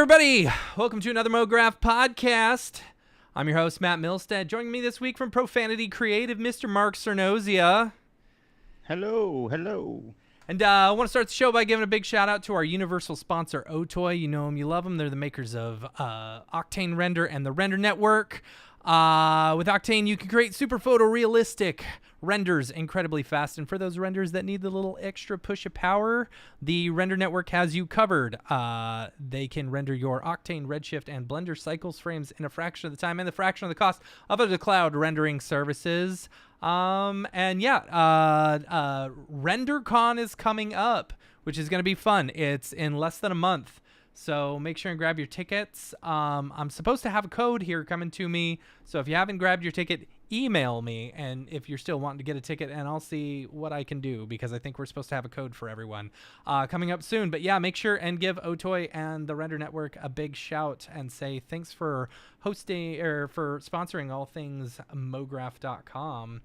everybody. Welcome to another MoGraph podcast. I'm your host, Matt Milstead. Joining me this week from Profanity Creative, Mr. Mark Cernosia. Hello, hello. And I want to start the show by giving a big shout out to our universal sponsor, Otoy. You know them, you love them. They're the makers of Octane Render and the Render Network. With Octane, you can create super photorealistic renders incredibly fast. And for those renders that need the little extra push of power, the Render Network has you covered. They can render your Octane, Redshift, and Blender cycles frames in a fraction of the time and the fraction of the cost of other cloud rendering services. RenderCon is coming up, which is going to be fun. It's in less than a month. So make sure and grab your tickets. I'm supposed to have a code here coming to me. So if you haven't grabbed your ticket, email me. And if you're still wanting to get a ticket, and I'll see what I can do, because I think we're supposed to have a code for everyone coming up soon. But yeah, make sure and give Otoy and the Render Network a big shout and say thanks for hosting or for sponsoring all things MoGraph.com.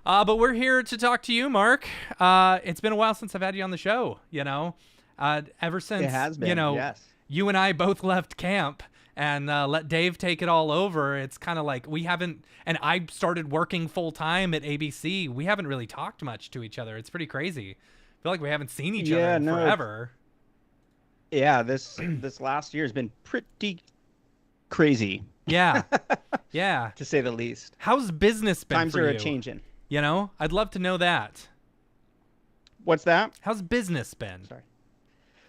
But we're here to talk to you, Mark. It's been a while since I've had you on the show, you know. Ever since, it has been, yes. You and I both left camp and let Dave take it all over. It's kind of like we haven't, and I started working full time at ABC. We haven't really talked much to each other. It's pretty crazy. I feel like we haven't seen each other in forever. Yeah, this last year has been pretty crazy. Yeah, yeah. To say the least. How's business been Times for are you? a-changing. You know, I'd love to know that. What's that? How's business been? Sorry.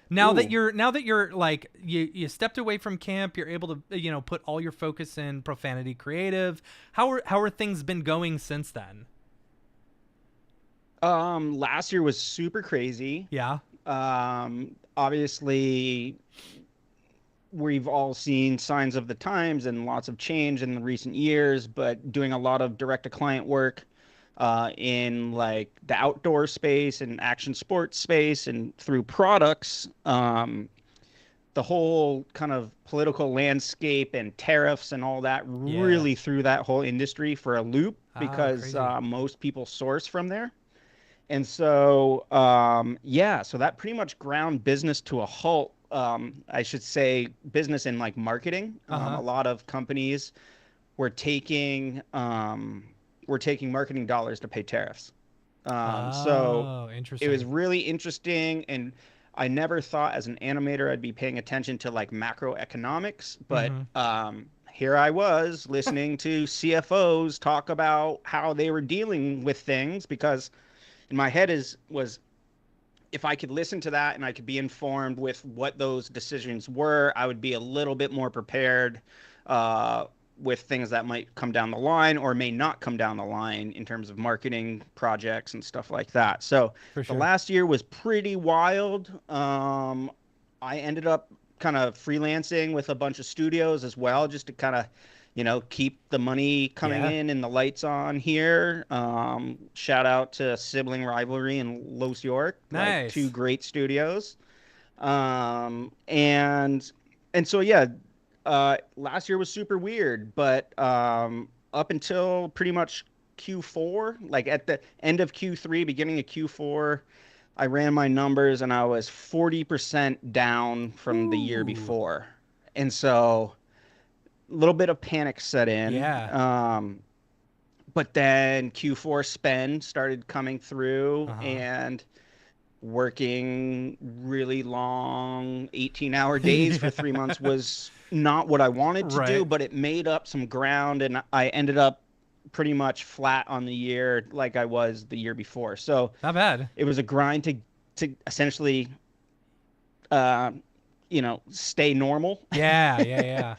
Now that you're like you stepped away from camp, you're able to put all your focus in Profanity Creative. How are things been going since then? Last year was super crazy. Yeah. Obviously we've all seen signs of the times and lots of change in the recent years, but doing a lot of direct to client work in like the outdoor space and action sports space and through products, the whole kind of political landscape and tariffs and all that really threw that whole industry for a loop because most people source from there. And so, so that pretty much ground business to a halt. I should say business in like marketing. A lot of companies were taking marketing dollars to pay tariffs. So it was really interesting. And I never thought as an animator I'd be paying attention to like macroeconomics, but here I was listening to CFOs talk about how they were dealing with things, because in my head was if I could listen to that and I could be informed with what those decisions were, I would be a little bit more prepared with things that might come down the line or may not come down the line in terms of marketing projects and stuff like that. So the last year was pretty wild. I ended up kind of freelancing with a bunch of studios as well, just to kind of, keep the money coming in and the lights on here. Shout out to Sibling Rivalry and Los York. Nice. Like, two great studios. And so, last year was super weird, but up until pretty much Q4, like at the end of Q3, beginning of Q4, I ran my numbers and I was 40% down from the year before. And so a little bit of panic set in. Yeah. But then Q4 spend started coming through and working really long 18-hour days for 3 months was not what I wanted to do, but it made up some ground, and I ended up pretty much flat on the year like I was the year before. So not bad. It was a grind to essentially stay normal. Yeah.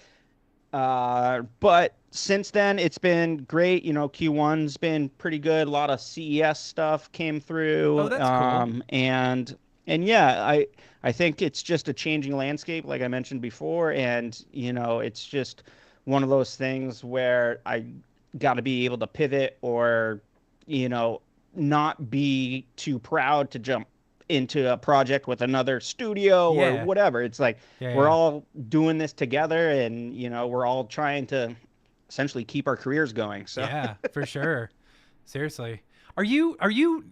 But since then it's been great. Q1's been pretty good. A lot of CES stuff came through. Oh, that's cool. And yeah, I think it's just a changing landscape, like I mentioned before. And, it's just one of those things where I got to be able to pivot or, not be too proud to jump into a project with another studio or whatever. It's like we're all doing this together, and, we're all trying to essentially keep our careers going. So yeah, for sure. Seriously. Are you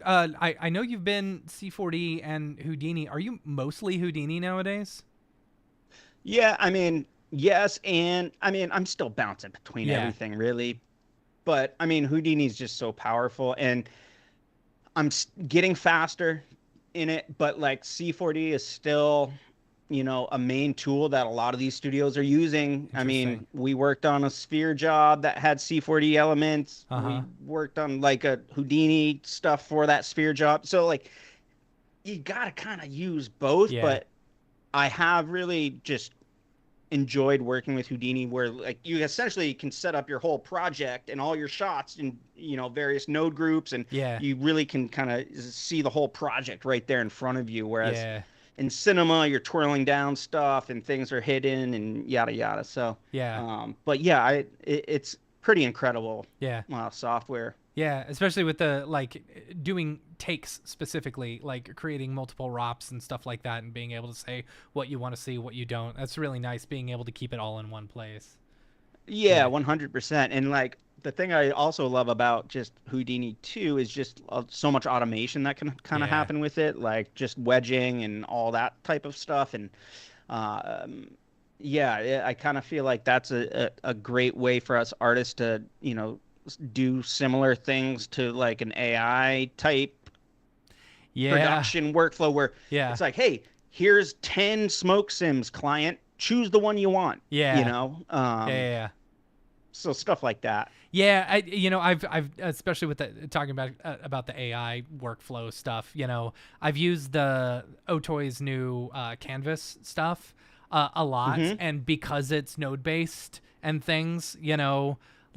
I know you've been C4D and Houdini. Are you mostly Houdini nowadays? Yeah, I mean, yes, and I mean, I'm still bouncing between Yeah, everything really, but I mean, Houdini's just so powerful, and getting faster in it, but like C4D is still, a main tool that a lot of these studios are using. I interesting. mean, we worked on a Sphere job that had C4D elements. Uh-huh. We worked on like a Houdini stuff for that Sphere job. So like you gotta kind of use both, Yeah. but I have really just enjoyed working with Houdini where like you essentially can set up your whole project and all your shots in various node groups, and Yeah. you really can kind of see the whole project right there in front of you, whereas Yeah. in cinema you're twirling down stuff and things are hidden and yada yada. So Yeah. but yeah, it's pretty incredible Yeah. software. Yeah, especially with the like doing takes specifically, like creating multiple ROPs and stuff like that, and being able to say what you want to see, what you don't. That's really nice being able to keep it all in one place. Yeah, Yeah, 100%. And like the thing I also love about just Houdini 2 is just so much automation that can kind of yeah, happen with it, like just wedging and all that type of stuff. And um, yeah, I kind of feel like that's a great way for us artists to, do similar things to like an AI type yeah, production workflow where yeah, it's like, hey, here's 10 smoke sims, client, choose the one you want, you yeah, know? yeah, yeah. So stuff like that. Yeah, I've especially with the talking about the AI workflow stuff. I've used the Otoy's new Canvas stuff a lot, Hmm. and because it's node based and things,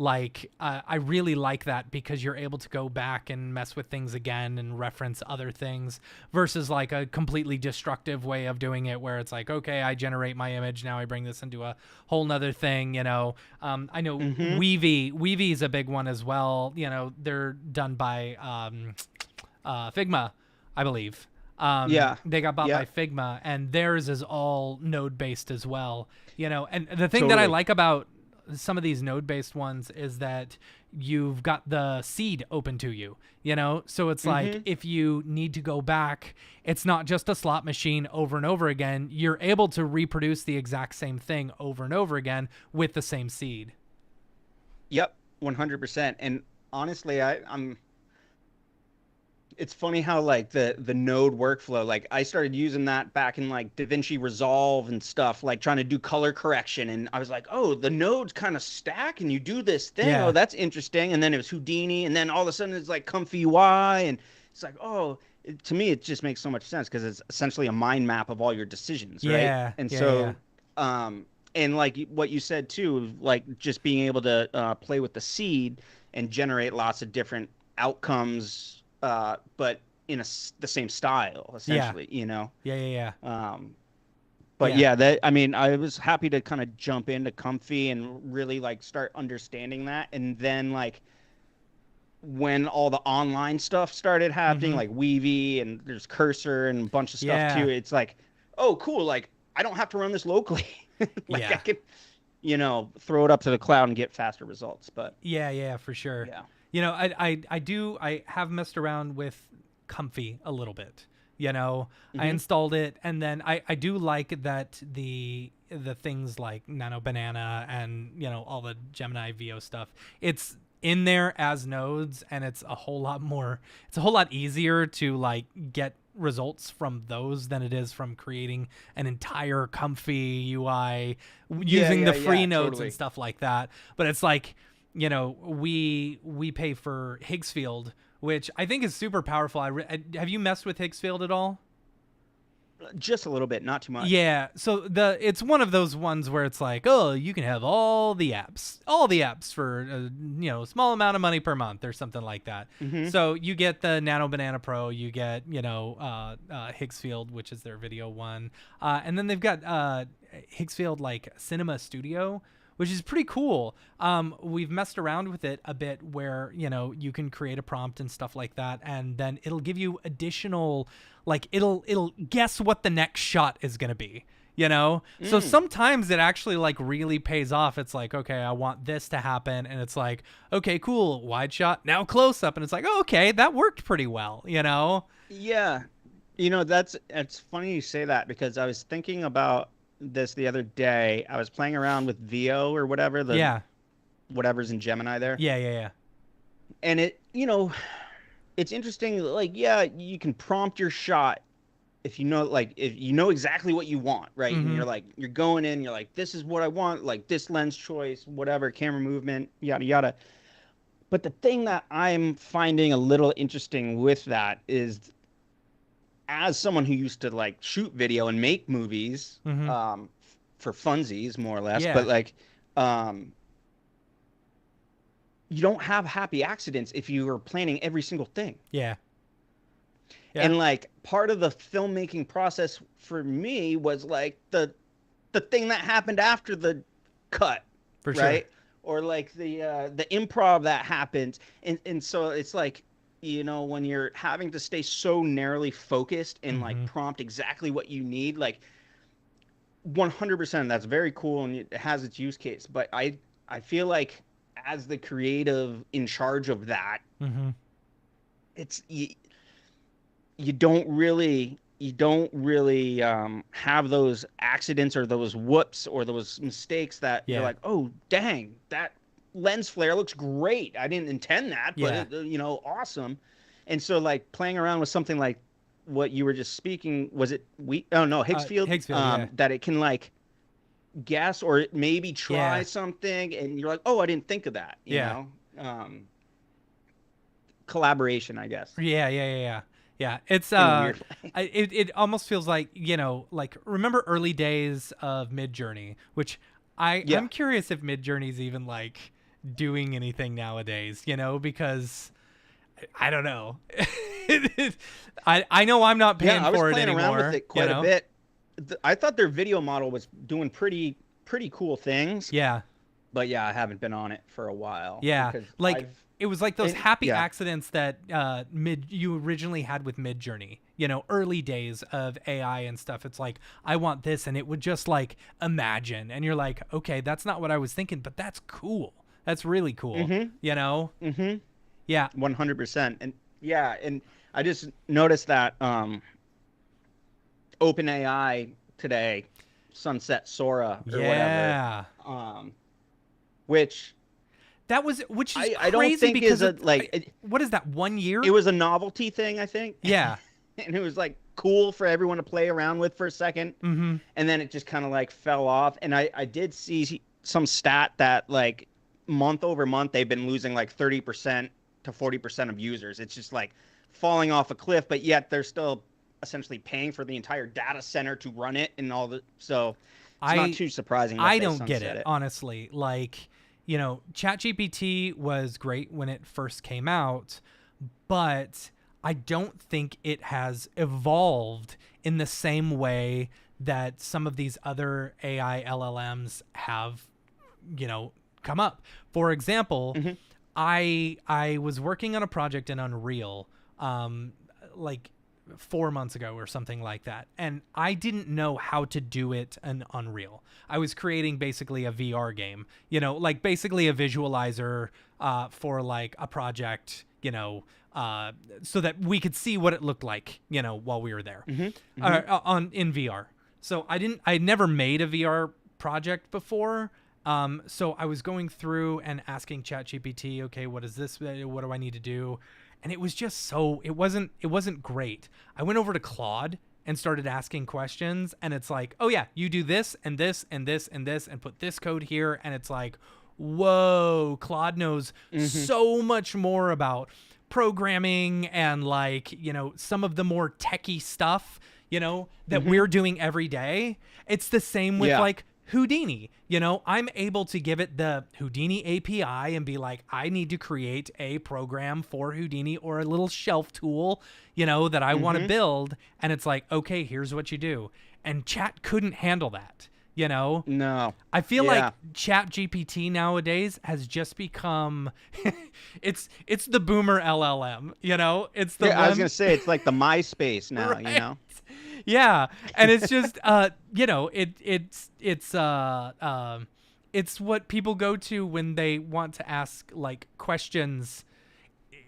like I really like that because you're able to go back and mess with things again and reference other things versus like a completely destructive way of doing it where it's like, okay, I generate my image, now I bring this into a whole nother thing. I know Hmm. Weavy is a big one as well. They're done by Figma, I believe. Yeah. They got bought by Yeah. Figma, and theirs is all node based as well. And the thing that I Totally. like about some of these node based ones is that you've got the seed open to you. So it's like Hmm. if you need to go back, it's not just a slot machine over and over again. You're able to reproduce the exact same thing over and over again with the same seed. Yep. 100%. And honestly, it's funny how like the node workflow, like I started using that back in like DaVinci Resolve and stuff, like trying to do color correction. And I was like, oh, the nodes kind of stack and you do this thing. Oh, Yeah. that's interesting. And then it was Houdini. And then all of a sudden it's like Comfy UI. And it's like, oh, to me, it just makes so much sense because it's essentially a mind map of all your decisions, right? Yeah. And Yeah. Yeah. so, and like what you said too, like just being able to play with the seed and generate lots of different outcomes, but in the same style, Yeah. essentially, Yeah. Yeah. Um, but Yeah. yeah, that I mean, I was happy to kind of jump into Comfy and really like start understanding that, and then like when all the online stuff started happening, Mm-hmm. like Weavy and there's Cursor and a bunch of stuff too, Yeah. it's like, oh, cool, like I don't have to run this locally, like I Yeah. can, throw it up to the cloud and get faster results. But Yeah, yeah, for sure. yeah. I have messed around with Comfy a little bit. I Hmm. installed it, and then I do like that the things like Nano Banana and all the Gemini VO stuff. It's in there as nodes, and it's a whole lot more. It's a whole lot easier to like get results from those than it is from creating an entire Comfy UI Yeah, using the yeah, free yeah, nodes and totally. stuff like that. But it's like we pay for Higgsfield, which I think is super powerful. Have you messed with Higgsfield at all? Just a little bit, not too much. Yeah, so it's one of those ones where it's like, oh, you can have all the apps for a small amount of money per month or something like that. Hmm. So you get the Nano Banana Pro, you get Higgsfield, which is their video one, and then they've got Higgsfield like Cinema Studio, which is pretty cool. We've messed around with it a bit where, you can create a prompt and stuff like that. And then it'll give you additional, like it'll guess what the next shot is going to be. So Mm. sometimes it actually like really pays off. It's like, okay, I want this to happen. And it's like, okay, cool. Wide shot, now close up. And it's like, oh, okay, that worked pretty well. Yeah. That's it's funny you say that because I was thinking about this the other day. I was playing around with VO or whatever, the Yeah. whatever's in Gemini there. Yeah. Yeah. Yeah. And it's interesting, like, yeah, you can prompt your shot if you know, like, if you know exactly what you want, right? And Mm-hmm. you're like, you're going in, you're like, this is what I want, like this lens choice, whatever, camera movement, yada yada. But the thing that I'm finding a little interesting with that is, as someone who used to like shoot video and make movies, Mm-hmm. for funsies more or less, but Yeah. like, um, you don't have happy accidents if you are planning every single thing. Yeah. Yeah. And like part of the filmmaking process for me was like the thing that happened after the cut, For sure. right? Or like the improv that happens. And so it's like, when you're having to stay so narrowly focused and like Mm-hmm. prompt exactly what you need, like 100%, that's very cool and it has its use case. But I feel like as the creative in charge of that, Mm-hmm. it's you don't really have those accidents or those whoops or those mistakes that you're Yeah. like, oh dang, that lens flare looks great. I didn't intend that, but Yeah. awesome. And so like playing around with something like what you were just speaking, was it we oh no, Higgsfield, Higgsfield. Yeah. that it can like guess or maybe try Yeah. something and you're like, oh, I didn't think of that, Yeah. um collaboration, I guess, Yeah. Yeah. Yeah. Yeah. Yeah. It's in a weird way. it almost feels like, like, remember early days of Midjourney, which Yeah. I'm curious if Midjourney's even like doing anything nowadays, because I don't know. I know I'm not paying Yeah, I was for it playing around with anymore, it quite a bit. I thought their video model was doing pretty cool things, Yeah. but yeah, I haven't been on it for a while Yeah. because Like, it was like those and, happy yeah. accidents that you originally had with Midjourney. Early days of AI and stuff. It's like, I want this, and it would just like imagine, and you're like, okay, that's not what I was thinking, but that's cool. That's really cool. Mhm. Mhm. Yeah. 100%. And yeah, and I just noticed that OpenAI today sunset Sora or whatever, Yeah. which Which is I don't crazy think because is a like what is that, 1 year? it was a novelty thing, I think. Yeah. And it was like cool for everyone to play around with for a second. Mm-hmm. And then it just kind of like fell off. And I did see some stat that like month over month they've been losing like 30% to 40% of users. It's just like falling off a cliff, but yet they're still essentially paying for the entire data center to run it and all the so it's not too surprising that I they don't get sunset it, it. honestly. Like, ChatGPT was great when it first came out, but I don't think it has evolved in the same way that some of these other AI LLMs have, come up. For example, Mm-hmm. I was working on a project in Unreal, like 4 months ago or something like that, and I didn't know how to do it in Unreal. I was creating basically a VR game, like basically a visualizer for like a project, so that we could see what it looked like, while we were there, Mm-hmm. Mm-hmm. in VR. So I'd never made a VR project before. So I was going through and asking ChatGPT, okay, what is this? What do I need to do? And it was just it wasn't great. I went over to Claude and started asking questions, and it's like, oh yeah, you do this and this and this and this and put this code here. And it's like, whoa, Claude knows so much more about programming and like, some of the more techie stuff, that we're doing every day. It's the same with Yeah. like Houdini. I'm able to give it the Houdini API and be like, I need to create a program for Houdini or a little shelf tool, that I want to build. And it's like, okay, here's what you do. And Chat couldn't handle that. No. I feel Yeah. like Chat GPT nowadays has just become, it's the boomer LLM, it's the Yeah, I was one. gonna say it's like the MySpace now, Right. Yeah, and it's just it's what people go to when they want to ask like questions.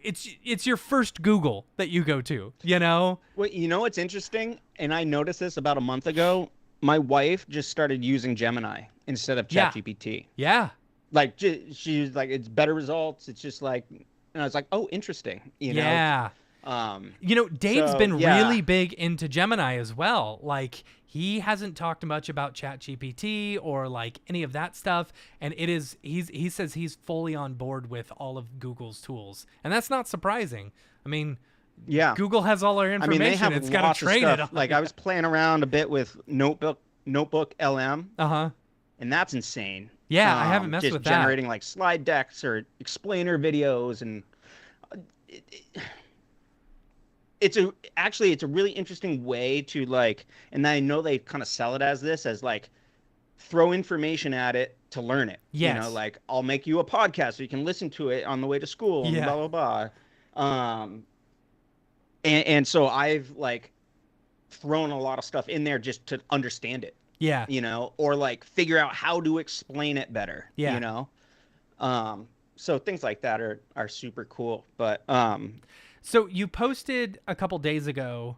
It's your first Google that you go to, Well, what's interesting, and I noticed this about a month ago. my wife just started using Gemini instead of Yeah. ChatGPT. Yeah. Like she's like, it's better results. It's just like, and I was like, oh, interesting. Yeah. Um, Dave's so been yeah, really big into Gemini as well. Like, he hasn't talked much about ChatGPT or like any of that stuff, and he says he's fully on board with all of Google's tools, and that's not surprising. I mean, yeah. Google has all our I mean, they information; have it's got to lots of train it stuff. on. Like I Yeah. was playing around a bit with Notebook LM, Uh huh. and that's insane. Yeah, I haven't messed Just with that. generating like slide decks or explainer videos, and it, it- it's a really interesting way to like, and I know they kind of sell it as this, as like throw information at it to learn it. Yes. Like I'll make you a podcast so you can listen to it on the way to school and Yeah. blah blah blah. And so I've like thrown a lot of stuff in there just to understand it, Yeah. or like figure out how to explain it better, Yeah. So things like that are super cool. But So you posted a couple days ago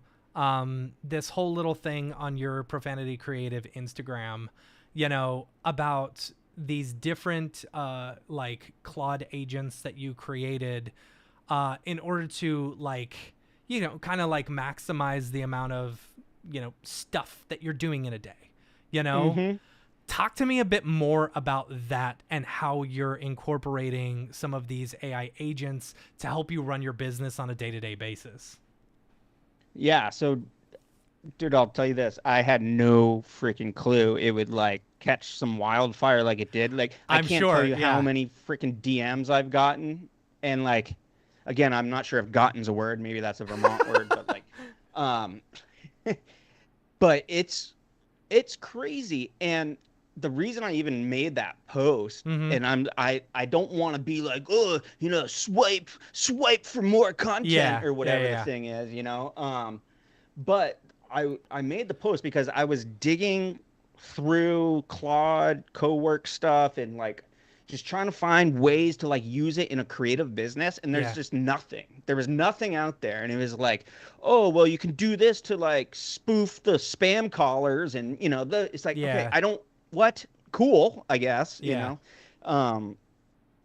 this whole little thing on your Profanity Creative Instagram, about these different like Claude agents that you created in order to like, kind of like maximize the amount of, stuff that you're doing in a day, you know? mhm. Talk to me a bit more about that and how you're incorporating some of these AI agents to help you run your business on a day-to-day basis. Yeah, so dude, I'll tell you this. I had no freaking clue it would like catch some wildfire like it did. Like I I'm can't tell sure, you how yeah. many freaking DMs I've gotten. And like again, I'm not sure if gotten's a word, maybe that's a Vermont word, but like um but it's crazy. And the reason I even made that post, Mm-hmm. and I don't want to be like, oh, swipe for more content Yeah, or yeah, whatever the yeah, thing is, but I made the post because I was digging through Claude co-work stuff and like just trying to find ways to like use it in a creative business, and there's yeah, just nothing. There was nothing out there, and it was like, oh well, you can do this to like spoof the spam callers, and it's like, okay, yeah, I don't what cool, I guess, yeah, um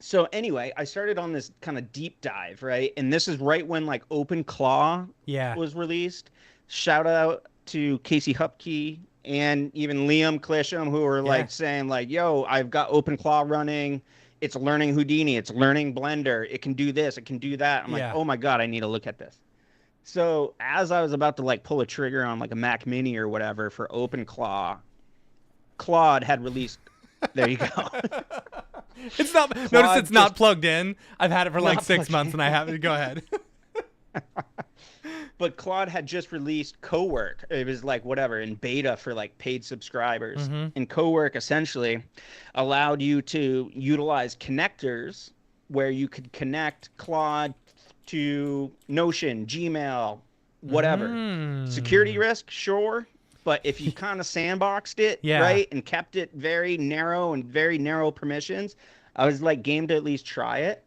so anyway, I started on this kind of deep dive, right? And this is right when like OpenClaw yeah, was released. Shout out to Casey Hupke and even Liam Clisham, who were yeah, like saying like, "Yo, I've got OpenClaw running. It's learning Houdini. It's learning Blender. It can do this. It can do that." I'm like, yeah. "Oh my God, I need to look at this." So as I was about to like pull a trigger on like a Mac Mini or whatever for OpenClaw, Claude had released. There you go. It's not. Notice it's Claude not just plugged in. I've had it for like not 6 months, plugged and I haven't. Go ahead. but Claude had just released Cowork. It was like whatever in beta for like paid subscribers. Mm-hmm. And Cowork essentially allowed you to utilize connectors where you could connect Claude to Notion, Gmail, whatever. Security Mm. risk, sure. But if you kind of sandboxed it, Yeah, right, and kept it very narrow and very narrow permissions, I was like game to at least try it.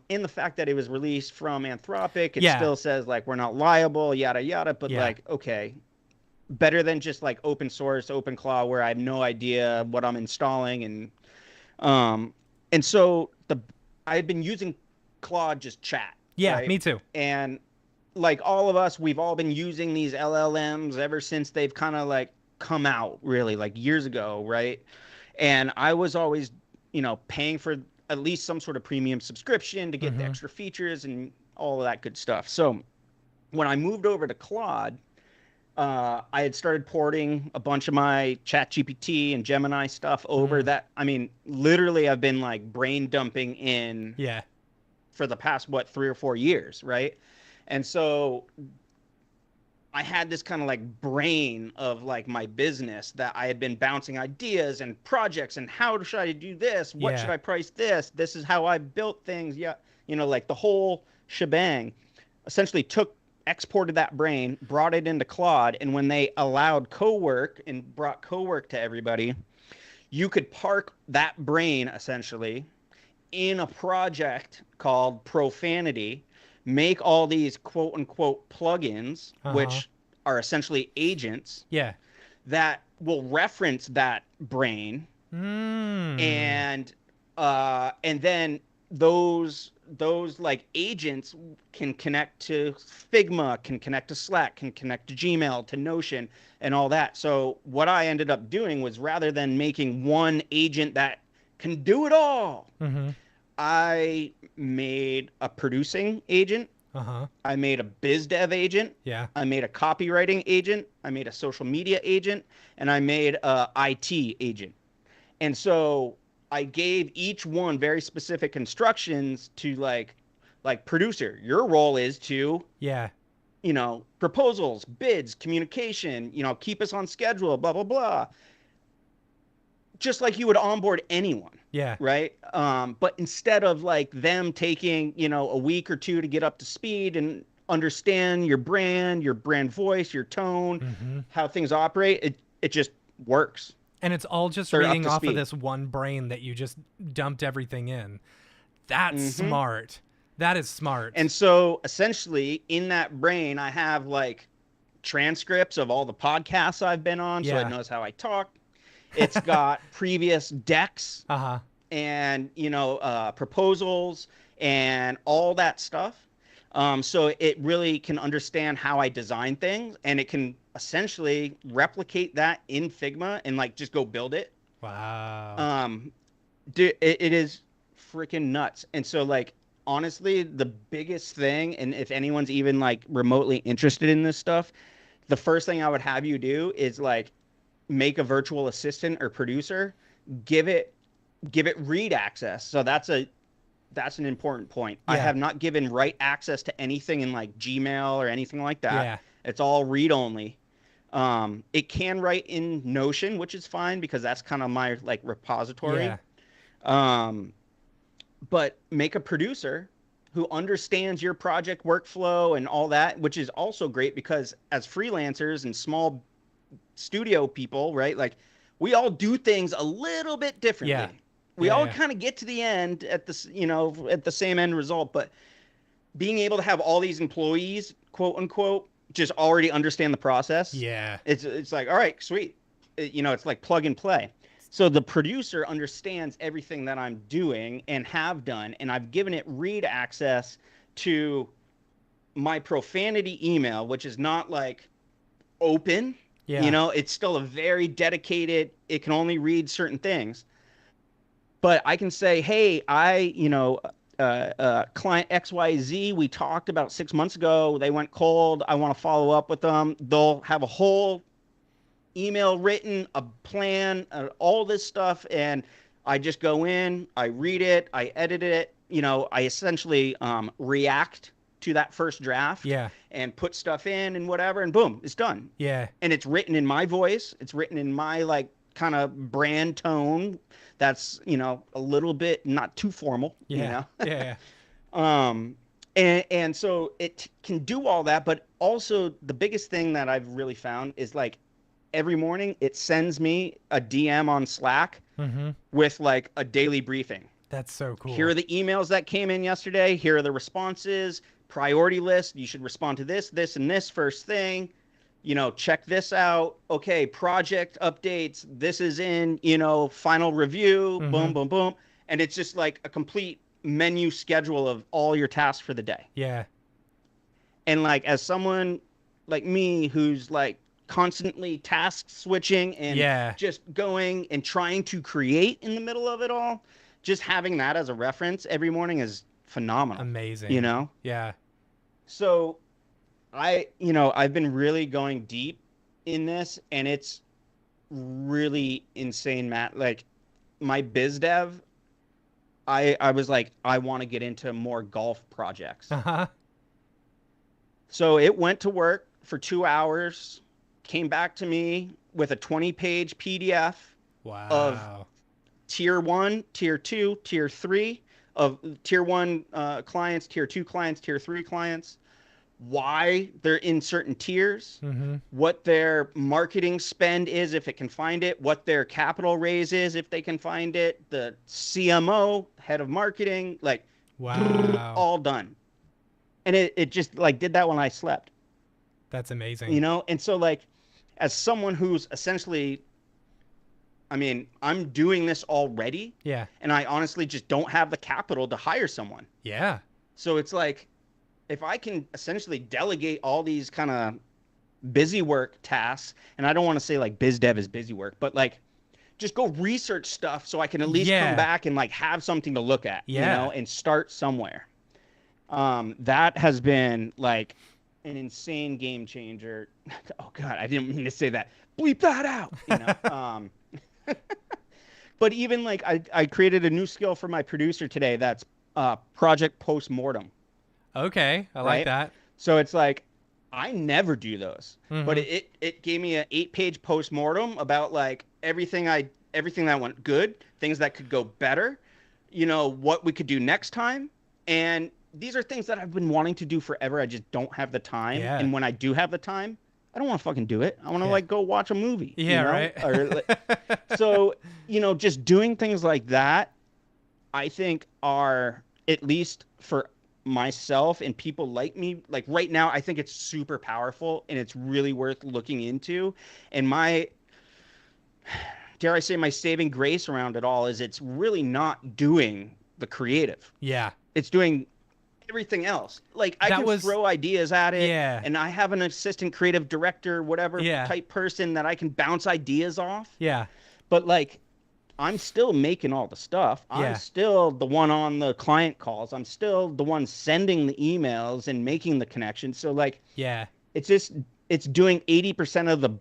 In the fact that it was released from Anthropic, it yeah, still says like we're not liable, yada yada. But yeah, like, okay, better than just like open source, open claw, where I have no idea what I'm installing, um, and so I had been using Claude just chat, yeah. right, Me too. and like all of us, we've all been using these LLMs ever since they've kind of like come out, really, like years ago, right? And I was always, paying for at least some sort of premium subscription to get the Mm-hmm. extra features and all of that good stuff. So when I moved over to Claude, I had started porting a bunch of my Chat GPT and Gemini stuff over Mm. that. I mean, literally, I've been like brain dumping in Yeah, for the past, what, 3 or 4 years, right? And so I had this kind of like brain of like my business that I had been bouncing ideas and projects and how should I do this? What should yeah, I price this? This is how I built things. Yeah. Like the whole shebang. Essentially exported that brain, brought it into Claude. And when they allowed co-work and brought co-work to everybody, you could park that brain essentially in a project called Profanity, make all these quote unquote plugins, uh huh, which are essentially agents yeah, that will reference that brain, Mm. and then those like agents can connect to Figma, can connect to Slack, can connect to Gmail, to Notion, and all that. So what I ended up doing was, rather than making one agent that can do it all, Mm-hmm. I made a producing agent, Uh-huh. I made a biz dev agent, Yeah. I made a copywriting agent, I made a social media agent, and I made a IT agent. And so I gave each one very specific instructions to, like producer, your role is to, Yeah. proposals, bids, communication, keep us on schedule, blah blah blah, just like you would onboard anyone, Yeah. right? But instead of like them taking, a week or two to get up to speed and understand your brand voice, your tone, Mm-hmm. how things operate, it just works. And it's all just They're up reading to off of speed. this one brain that you just dumped everything in. That's Hmm. smart. That is smart. And so essentially in that brain, I have like transcripts of all the podcasts I've been on, so it Yeah. knows how I talk. It's got previous decks Uh-huh. and, proposals and all that stuff. So it really can understand how I design things, and it can essentially replicate that in Figma and like just go build it. Wow. Um, it is freaking nuts. And so, like, honestly, the biggest thing, and if anyone's even like remotely interested in this stuff, the first thing I would have you do is like make a virtual assistant or producer, give it give it read access. So that's an important point. I Yeah. have not given write access to anything in like Gmail or anything like that. Yeah. It's all read only. It can write in Notion, which is fine because that's kind of my like repository. Yeah. Um, but make a producer who understands your project workflow and all that, which is also great because as freelancers and small studio people, right? Like, we all do things a little bit Yeah. differently. We Yeah. all Yeah. kind of get to the end at at the same end result, but being able to have all these employees, quote unquote, just already understand the process, Yeah. it's like, all right, sweet. It's like plug and play. So the producer understands everything that I'm doing and have done, and I've given it read access to my profanity email, which is not like open. Yeah. It's still a very dedicated, it can only read certain things. But I can say, hey, client XYZ, we talked about 6 months ago. They went cold. I want to follow up with them. They'll have a whole email written, a plan, all this stuff. And I just go in, I read it, I edit it. I essentially react to that first draft Yeah. and put stuff in and whatever, and boom, it's done. Yeah. And it's written in my voice. It's written in my like kind of brand tone. That's a little bit not too formal. Yeah. Yeah. Um, and so it can do all that, but also the biggest thing that I've really found is like every morning it sends me a DM on Slack Mm-hmm. with like a daily briefing. That's so Here are cool. the emails that came in yesterday. Here are the responses, priority list. You should respond to this, this, and this first thing. Check this out. Okay, project updates. This is in, final review. Mm-hmm. Boom, boom, boom. And it's just like a complete menu schedule of all your tasks for the day. Yeah. And like, as someone like me who's like constantly task switching and Yeah. just going and trying to create in the middle of it all, just having that as a reference every morning is phenomenal, you Amazing. know? Yeah. So I've been really going deep in this, and it's really insane, Matt. Like, my biz dev, I was like, I want to get into more golf projects. Uh-huh. So it went to work for 2 hours, came back to me with a 20-page PDF of Wow. tier one, tier two, tier three, of tier one clients, tier two clients, tier three clients, why they're in certain tiers, Mm-hmm. what their marketing spend is if it can find it, what their capital raise is if they can find it, the CMO, head of marketing, like Wow. all done. And it just like did that when I slept, That's amazing. And so, like, as someone who's essentially I mean, I'm doing this already, Yeah. and I honestly just don't have the capital to hire someone. Yeah. So it's like, if I can essentially delegate all these kind of busy work tasks, and I don't want to say like biz dev is busy work, but like just go research stuff so I can at least come Yeah. back and like have something to look at, Yeah. and start somewhere. That has been like an insane game changer. Oh God, I didn't mean to say that. Bleep that out. But even like I created a new skill for my producer today that's project post-mortem, Okay. I like right? that. So it's like I never do those, but Mm-hmm. it gave me an 8-page post-mortem about like everything that went good, things that could go better, what we could do next time. And these are things that I've been wanting to do forever. I just don't have the time. Yeah. And when I do have the time, I don't want to fucking do it. I want to Yeah. like go watch a movie, Yeah. Right. or like, so, just doing things like that, I think are, at least for myself and people like me, like right now, I think it's super powerful and it's really worth looking into. And dare I say, my saving grace around it all is it's really not doing the creative. Yeah. It's doing everything else. Like I That can was. throw ideas at it, Yeah. and I have an assistant creative director, whatever Yeah. type person that I can bounce ideas off. Yeah. But like I'm still making all the stuff. I'm Yeah. still the one on the client calls. I'm still the one sending the emails and making the connections. So like Yeah. it's just it's doing 80% of the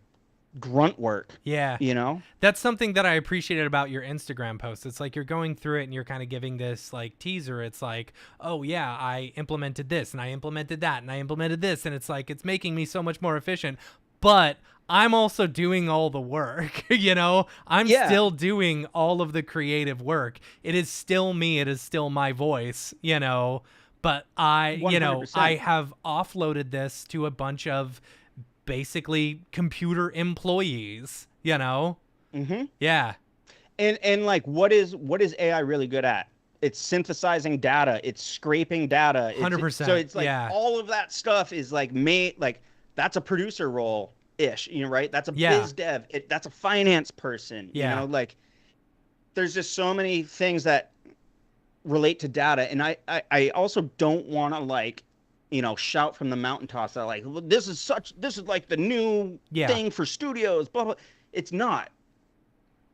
grunt work, Yeah. you know? That's something that I appreciated about your Instagram posts. It's like you're going through it and you're kind of giving this like teaser. It's like, oh yeah, I implemented this and I implemented that and I implemented this. And it's like, it's making me so much more efficient. But I'm also doing all the work, I'm Yeah, still doing all of the creative work. It is still me. It is still my voice, but I 100%. have offloaded this to a bunch of basically computer employees. Mm-hmm. Yeah. And like what is AI really good at? It's synthesizing data, it's scraping data. So 100%. it's like Yeah. all of that stuff is like made like that's a producer role ish, right? That's a Yeah. biz dev. That's a finance person, Yeah. like there's just so many things that relate to data. And I also don't want to like, shout from the mountaintops that like this is like the new Yeah. thing for studios, blah blah. It's not.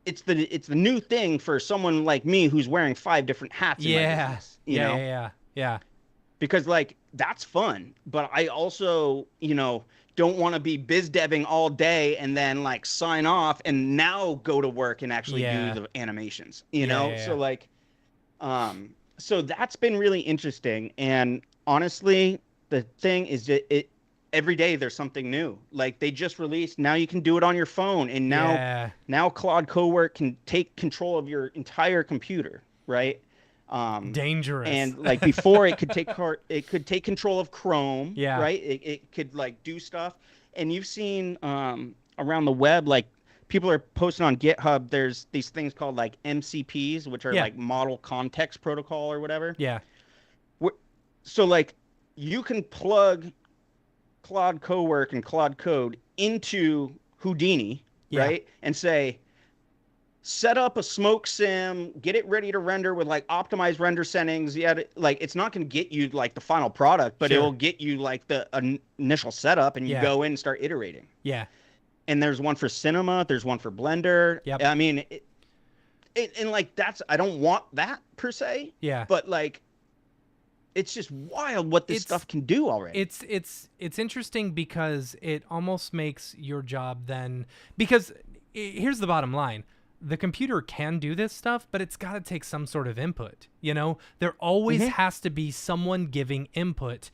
It's the new thing for someone like me who's wearing 5 different hats in my Yeah. business, Yeah. Yeah. Yeah. Yeah. because like that's fun, but I also, don't want to be biz deving all day and then like sign off and now go to work and actually do Yeah. the animations, Yeah. Yeah. So Yeah. like so that's been really interesting. And honestly, the thing is that every day there's something new. Like they just released, now you can do it on your phone, and Yeah. now Claude Cowork can take control of your entire computer, right? Dangerous. And like before, it could take control of Chrome, Yeah. right? It could like do stuff. And you've seen around the web, like people are posting on GitHub. There's these things called like MCPs, which are Yeah. like Model Context Protocol or whatever. Yeah. So like you can plug Claude Cowork and Claude Code into Houdini, Yeah. right? And say, set up a smoke sim, get it ready to render with like optimized render settings. Yeah, like it's not going to get you like the final product, but it Sure. will get you like the initial setup, and you Yeah. go in and start iterating. Yeah. And there's one for Cinema, there's one for Blender. Yep. I mean, and like I don't want that per se, Yeah. but like it's just wild what this It's stuff can do already. it's interesting because it almost makes your job then, because here's the bottom line. The computer can do this stuff, but it's got to take some sort of input. There always Mhm. has to be someone giving input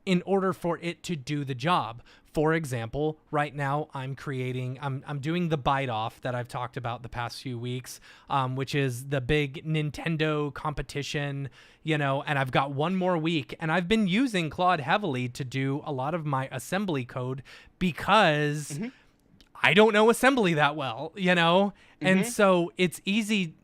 in order for it to do the job. For example, right now I'm doing the bite off that I've talked about the past few weeks, which is the big Nintendo competition, and I've got one more week, and I've been using Claude heavily to do a lot of my assembly code because I don't know assembly that well, and so it's easy.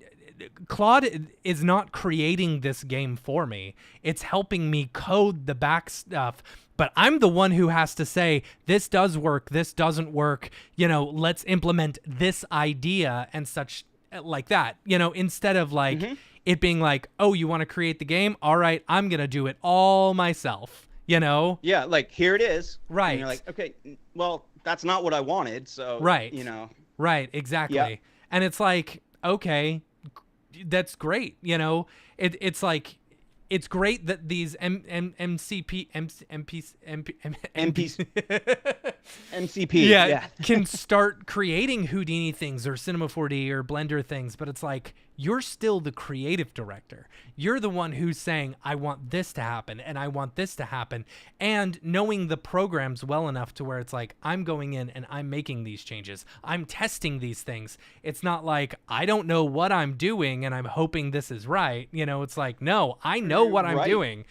Claude is not creating this game for me. It's helping me code the back stuff, but I'm the one who has to say, this does work, this doesn't work, let's implement this idea and such like that, instead of like it being like, oh, you want to create the game? All right, I'm going to do it all myself, Yeah, like, here it is. Right. And you're like, okay, well, that's not what I wanted, so, Right. Right, exactly. Yeah. And it's like, okay, that's great. It's like, it's great that these MCP MCP, yeah, can start creating Houdini things or Cinema 4D or Blender things, but it's like, you're still the creative director. You're the one who's saying, I want this to happen and I want this to happen. And knowing the programs well enough to where it's like, I'm going in and I'm making these changes. I'm testing these things. It's not like, I don't know what I'm doing and I'm hoping this is right. It's like, no, I know what I'm doing.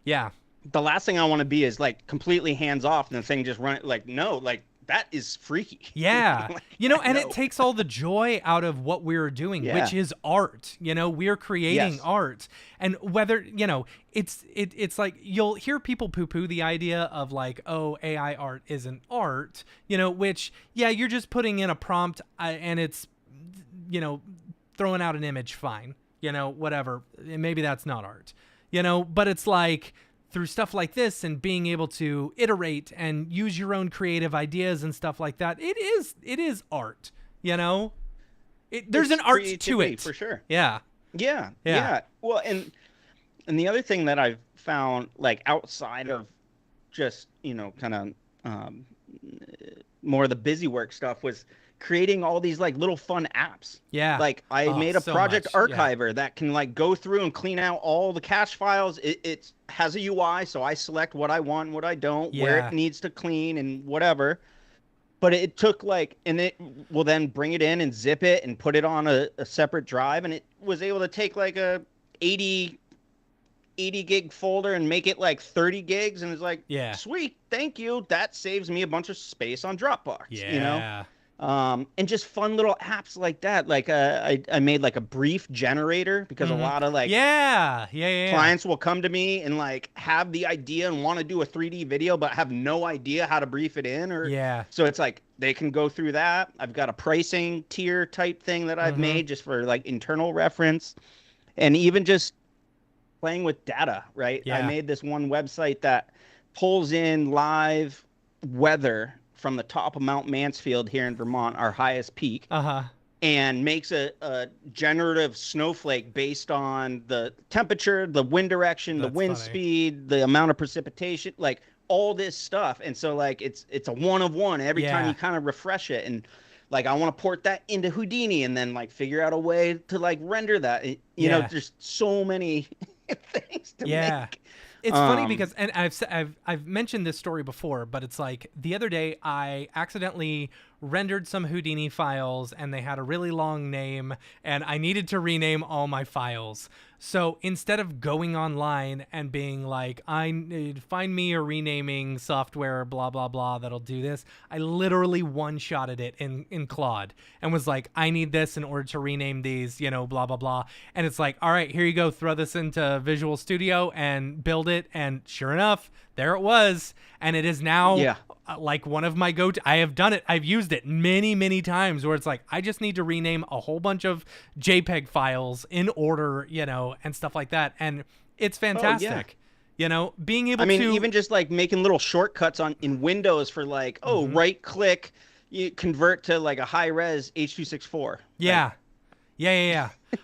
Yeah. The last thing I want to be is like completely hands off and the thing just run, like, no, like, that is freaky. Yeah. Like, And no. it takes all the joy out of what we're doing, which is art. We're creating art. And whether, it's like, you'll hear people poo-poo the idea of like, oh, AI art isn't art, which, yeah, you're just putting in a prompt and it's, throwing out an image, fine, whatever. Maybe that's not art, but it's like, through stuff like this and being able to iterate and use your own creative ideas and stuff like that, it is art, there's It's an art to it, for sure. Yeah. Well, and the other thing that I've found, like, outside of just kind of more of the busy work stuff, was creating all these like little fun apps. Yeah. Like, I made a so project much. archiver that can like go through and clean out all the cache files. It has a UI, so I select what I want and what I don't, where it needs to clean and whatever. But it took like, and it will then bring it in and zip it and put it on a separate drive. And it was able to take like a 80 gig folder and make it like 30 gigs. And it's like, sweet, thank you. That saves me a bunch of space on Dropbox, and just fun little apps like that. Like I made like a brief generator because a lot of like clients will come to me and like have the idea and want to do a 3D video but have no idea how to brief it in, or so it's like they can go through that. I've got a pricing tier type thing that I've made just for like internal reference, and even just playing with data, right? I made this one website that pulls in live weather from the top of Mount Mansfield here in Vermont, our highest peak, and makes a generative snowflake based on the temperature, the wind direction, the wind speed, the amount of precipitation, like all this stuff. And so like it's a one of one every time you kind of refresh it. And like, I want to port that into Houdini and then like figure out a way to like render that. You know, there's so many things to make. It's funny because, and I've mentioned this story before, but it's like the other day I accidentally rendered some Houdini files and they had a really long name and I needed to rename all my files. So instead of going online and being like, find me a renaming software, blah, blah, blah, that'll do this, I literally one-shotted it in Claude and was like, I need this in order to rename these, blah, blah, blah. And it's like, all right, here you go, throw this into Visual Studio and build it. And sure enough, there it was. And it is now like one of my go-to. I have done it. I've used it many, many times where it's like, I just need to rename a whole bunch of JPEG files in order, and stuff like that. And it's fantastic. Being able to, even just like making little shortcuts in Windows for like, right click, you convert to like a high res H.264. Yeah.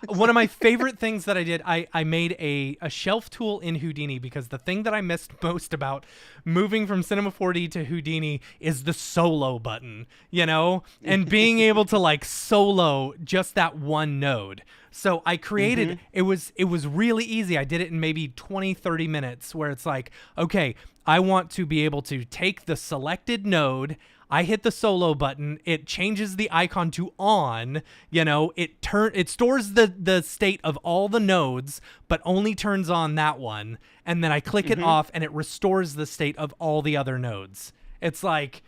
One of my favorite things that I did, I made a shelf tool in Houdini because the thing that I missed most about moving from Cinema 4D to Houdini is the solo button, and being able to like solo just that one node. So I created, it was really easy. I did it in maybe 20, 30 minutes where it's like, okay, I want to be able to take the selected node, I hit the solo button, it changes the icon to on, it stores the state of all the nodes, but only turns on that one. And then I click it off and it restores the state of all the other nodes. It's like,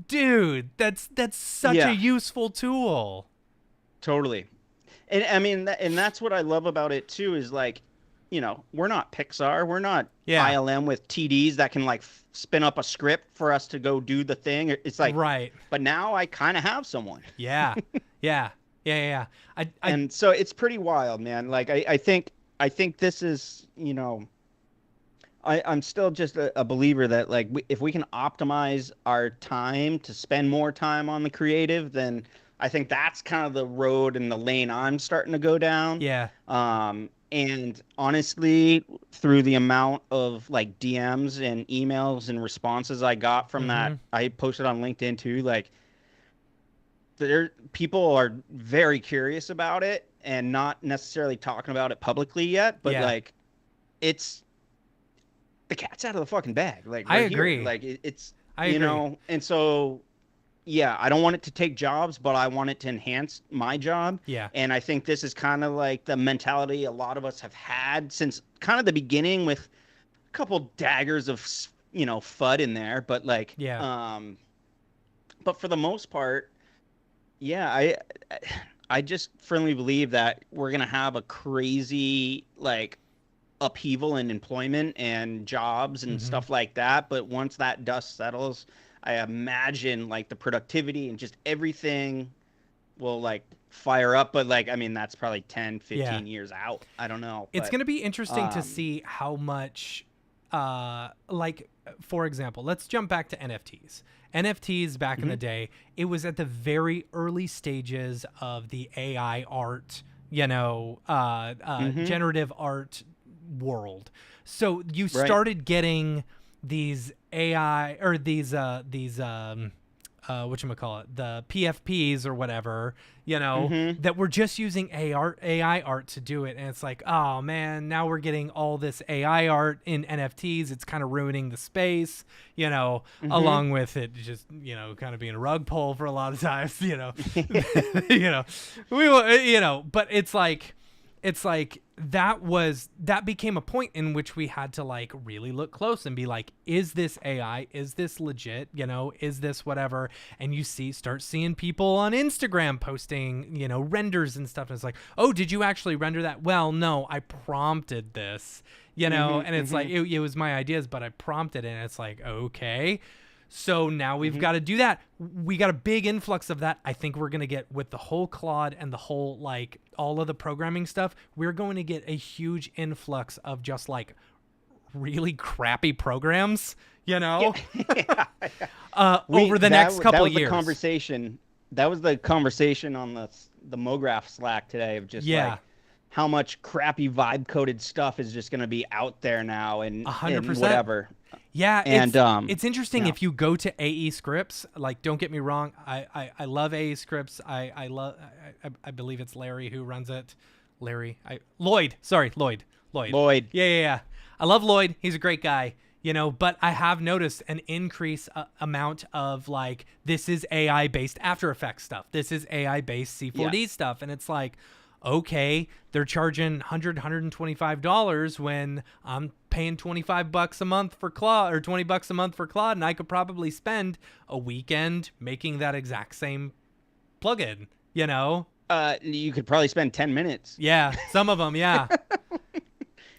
dude, that's such a useful tool. Totally. And I mean, and that's what I love about it too is like, we're not Pixar, we're not Yeah. ILM with TDs that can like spin up a script for us to go do the thing. It's like, Right. but now I kind of have someone. Yeah. Yeah. Yeah. Yeah. I And so it's pretty wild, man. Like I think this is, I'm still just a believer that like if we can optimize our time to spend more time on the creative, then I think that's kind of the road and the lane I'm starting to go down. yeah. And honestly, through the amount of like DMs and emails and responses I got from that, Mhm. I posted on LinkedIn too, like there people are very curious about it and not necessarily talking about it publicly yet, but Yeah. like it's the cat's out of the fucking bag. Like I we're here. agree. Like it's I agree. and so yeah, I don't want it to take jobs, but I want it to enhance my job. Yeah. And I think this is kind of like the mentality a lot of us have had since kind of the beginning with a couple daggers of FUD in there, but like Yeah. but for the most part, yeah, I just firmly believe that we're gonna have a crazy like upheaval in employment and jobs and Mhm. stuff like that. But once that dust settles, I imagine like the productivity and just everything will like fire up. But like, I mean, that's probably 10, Yeah. 15 years out. I don't know. It's But going to be interesting to um, see how much like for example, let's jump back to NFTs back in the mhm, day. It was at the very early stages of the AI art, mhm, generative art world. So you right. started getting these AI or these whatchamacallit, the PFPs or whatever, Mhm, that were just using AI art to do it. And it's like, oh man, now we're getting all this AI art in NFTs. It's kind of ruining the space, mhm. along with it just, kind of being a rug pull for a lot of times, you know, but it's like that became a point in which we had to like really look close and be like, is this AI, is this legit, is this whatever? And you start seeing people on Instagram posting renders and stuff, and it's like, oh, did you actually render that? Well, no, I prompted this, Mhm, and it's like mhm, it was my ideas, but I prompted it, and it's like, okay, so now we've mhm. got to do that. We got a big influx of that. I think we're going to get with the whole Claude and the whole, like, all of the programming stuff. We're going to get a huge influx of just like really crappy programs, Yeah, yeah, yeah. over the next That couple was of the years. conversation. That was the conversation on the MoGraph Slack today of just Yeah, like how much crappy vibe coded stuff is just going to be out there now a hundred and percent. whatever. Yeah, And it's interesting yeah. if you go to AE Scripts. Like, don't get me wrong, I love AE Scripts. I believe it's Larry who runs it. Lloyd. Sorry, Lloyd. Lloyd. Yeah. I love Lloyd. He's a great guy. But I have noticed an increase amount of like, this is AI based After Effects stuff. This is AI based Yeah. C4D stuff, and it's like, okay, they're charging $125 when I'm paying $25 a month for Claude, or $20 a month for Claude, and I could probably spend a weekend making that exact same plugin. You could probably spend 10 minutes. Yeah, some of them, yeah.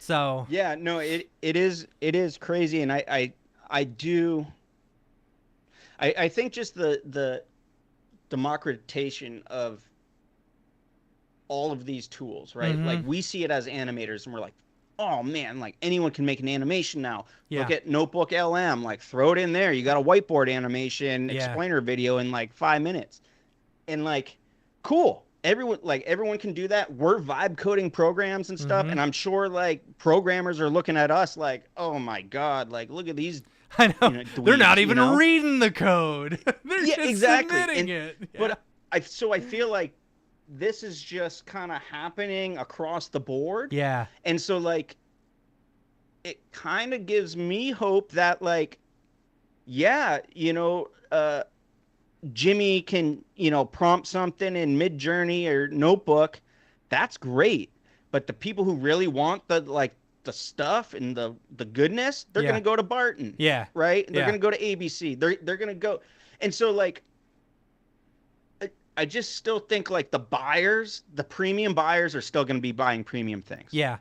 So, Yeah, no, it is crazy and I do I think just the democratization of all of these tools, right? Like mhm, we see it as animators and we're like, oh man, like anyone can make an animation now. Look yeah, at Notebook LM, like throw it in there. You got a whiteboard animation yeah, explainer video in like 5 minutes. And like, cool. Everyone can do that. We're vibe coding programs and stuff. mhm. And I'm sure like programmers are looking at us like, oh my God, like look at these, I know they're not dweebs, even reading the code; they're Yeah, just exactly. submitting it. Yeah, But I feel like this is just kind of happening across the board. yeah, And so like it kind of gives me hope that like yeah, Jimmy can, prompt something in Midjourney or Notebook. That's great. But the people who really want the stuff and the goodness, they're yeah, gonna go to Barton, yeah, right? They're yeah. gonna go to ABC. They're gonna go, and so like I just still think like the buyers, the premium buyers are still going to be buying premium things. Yeah.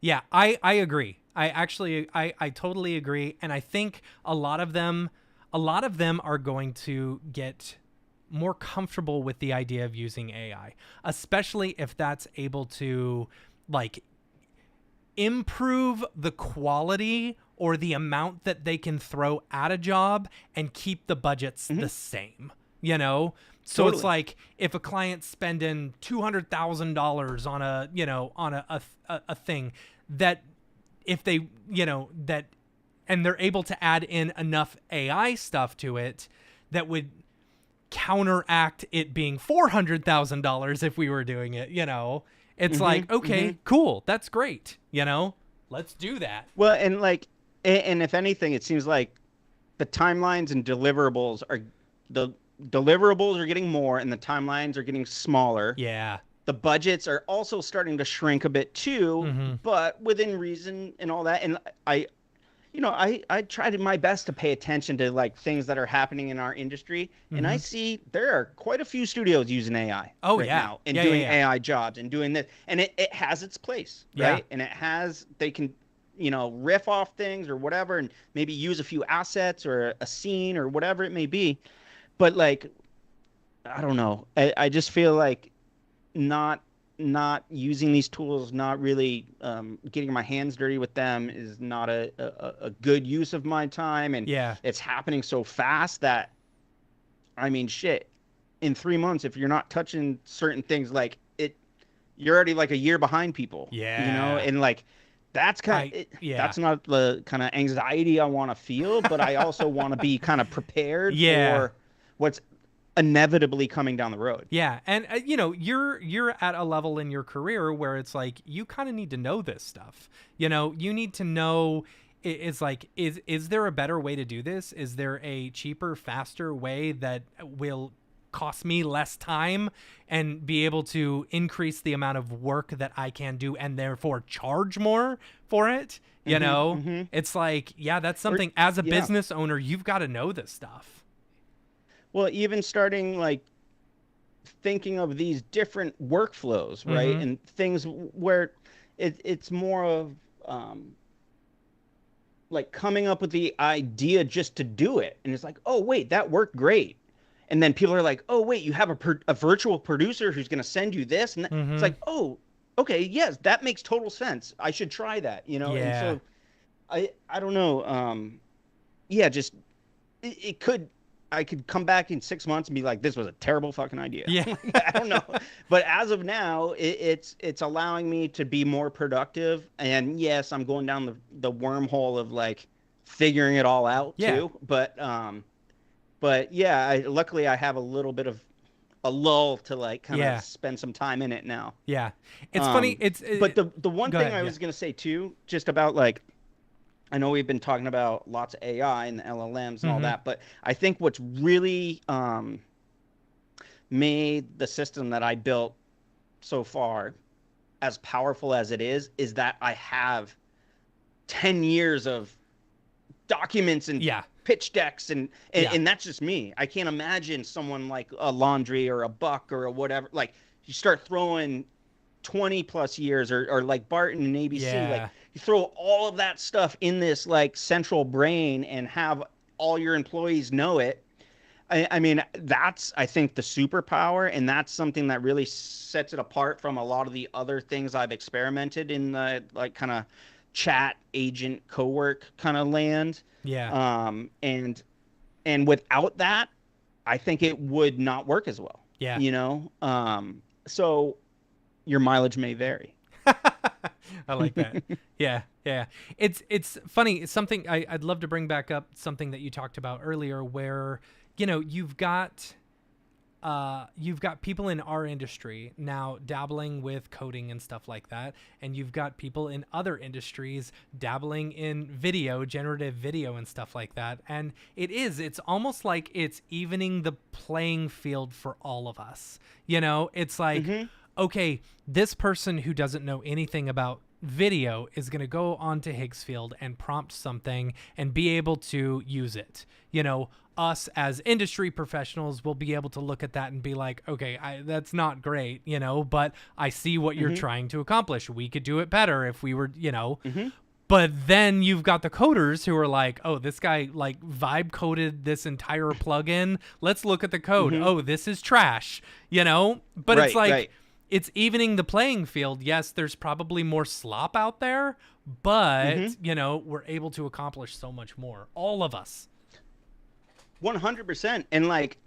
Yeah, I agree. I totally agree, and I think a lot of them are going to get more comfortable with the idea of using AI, especially if that's able to like improve the quality or the amount that they can throw at a job and keep the budgets the same, you know? So it's Totally. like if a client's spending $200,000 on a thing that if they, that and they're able to add in enough AI stuff to it that would counteract it being $400,000 if we were doing it, it's like, okay, cool. That's great. Let's do that. Well, and like, and if anything, it seems like the timelines and the deliverables are getting more and the timelines are getting smaller. Yeah. The budgets are also starting to shrink a bit too, Mm-hmm. but within reason and all that. And I tried my best to pay attention to like things that are happening in our industry, and I Mm-hmm. see there are quite a few studios using AI Oh, right yeah. now and Yeah, doing yeah, yeah. AI jobs and doing this, and it has its place, Yeah. right? And they can, riff off things or whatever, and maybe use a few assets or a scene or whatever it may be. But like, I don't know. I just feel like not not using these tools, not really getting my hands dirty with them is not a good use of my time. And Yeah. it's happening so fast that, I mean, shit, in 3 months, if you're not touching certain things, like you're already like a year behind people, Yeah. and like Yeah. that's not the kind of anxiety I want to feel, but I also want to be kind of prepared Yeah. for what's inevitably coming down the road. Yeah, and you're at a level in your career where it's like you kind of need to know this stuff. You need to know it's like is there a better way to do this? Is there a cheaper, faster way that will cost me less time and be able to increase the amount of work that I can do and therefore charge more for it? It's like, yeah, that's Or something as a yeah. business owner, you've got to know this stuff. Well, even starting like thinking of these different workflows, right? Mhm. And things where it's more of um, like coming up with the idea just to do it. And it's like, oh, wait, that worked great. And then people are like, oh, wait, you have a virtual producer who's going to send you this. And it's Mhm. like, oh, okay, yes, that makes total sense. I should try that. And Yeah. so I don't know. Yeah, just it could I could come back in 6 months and be like, this was a terrible fucking idea. Yeah. I don't know. But as of now, it's allowing me to be more productive. And yes, I'm going down the wormhole of like figuring it all out Yeah. too. But yeah, luckily I have a little bit of a lull to like kind of Yeah. spend some time in it now. Yeah. It's funny. But the one Go thing ahead. I Yeah. was gonna say too, just about like I know we've been talking about lots of AI and the LLMs and all Mhm. that, but I think what's really made the system that I built so far as powerful as it is that I have 10 years of documents and Yeah. pitch decks Yeah. and that's just me. I can't imagine someone like a Laundry or a Buck or a whatever. Like you start throwing 20 plus years or like Barton and ABC, like Yeah. you throw all of that stuff in this like central brain and have all your employees know it. I mean, that's, I think, the superpower, and that's something that really sets it apart from a lot of the other things I've experimented in the like kind of chat agent co-work kind of land. Yeah. Um, and without that, I think it would not work as well, Yeah. So your mileage may vary. I like that. Yeah. Yeah. It's funny. It's something I'd love to bring back up something that you talked about earlier where, you've got people in our industry now dabbling with coding and stuff like that, and you've got people in other industries dabbling in video, generative video and stuff like that. And it's almost like it's evening the playing field for all of us. It's like, Hmm. okay, this person who doesn't know anything about video is going to go onto Higgsfield and prompt something and be able to use it. You know, us as industry professionals will be able to look at that and be like, okay, that's not great, you know, but I see what you're trying to accomplish. We could do it better if we were, you know. But then you've got the coders who are like, oh, this guy like vibe coded this entire plugin. Let's look at the code. Oh, this is trash, you know? But it's like, it's evening the playing field. Yes, there's probably more slop out there, but, you know, we're able to accomplish so much more. All of us. 100%. And like,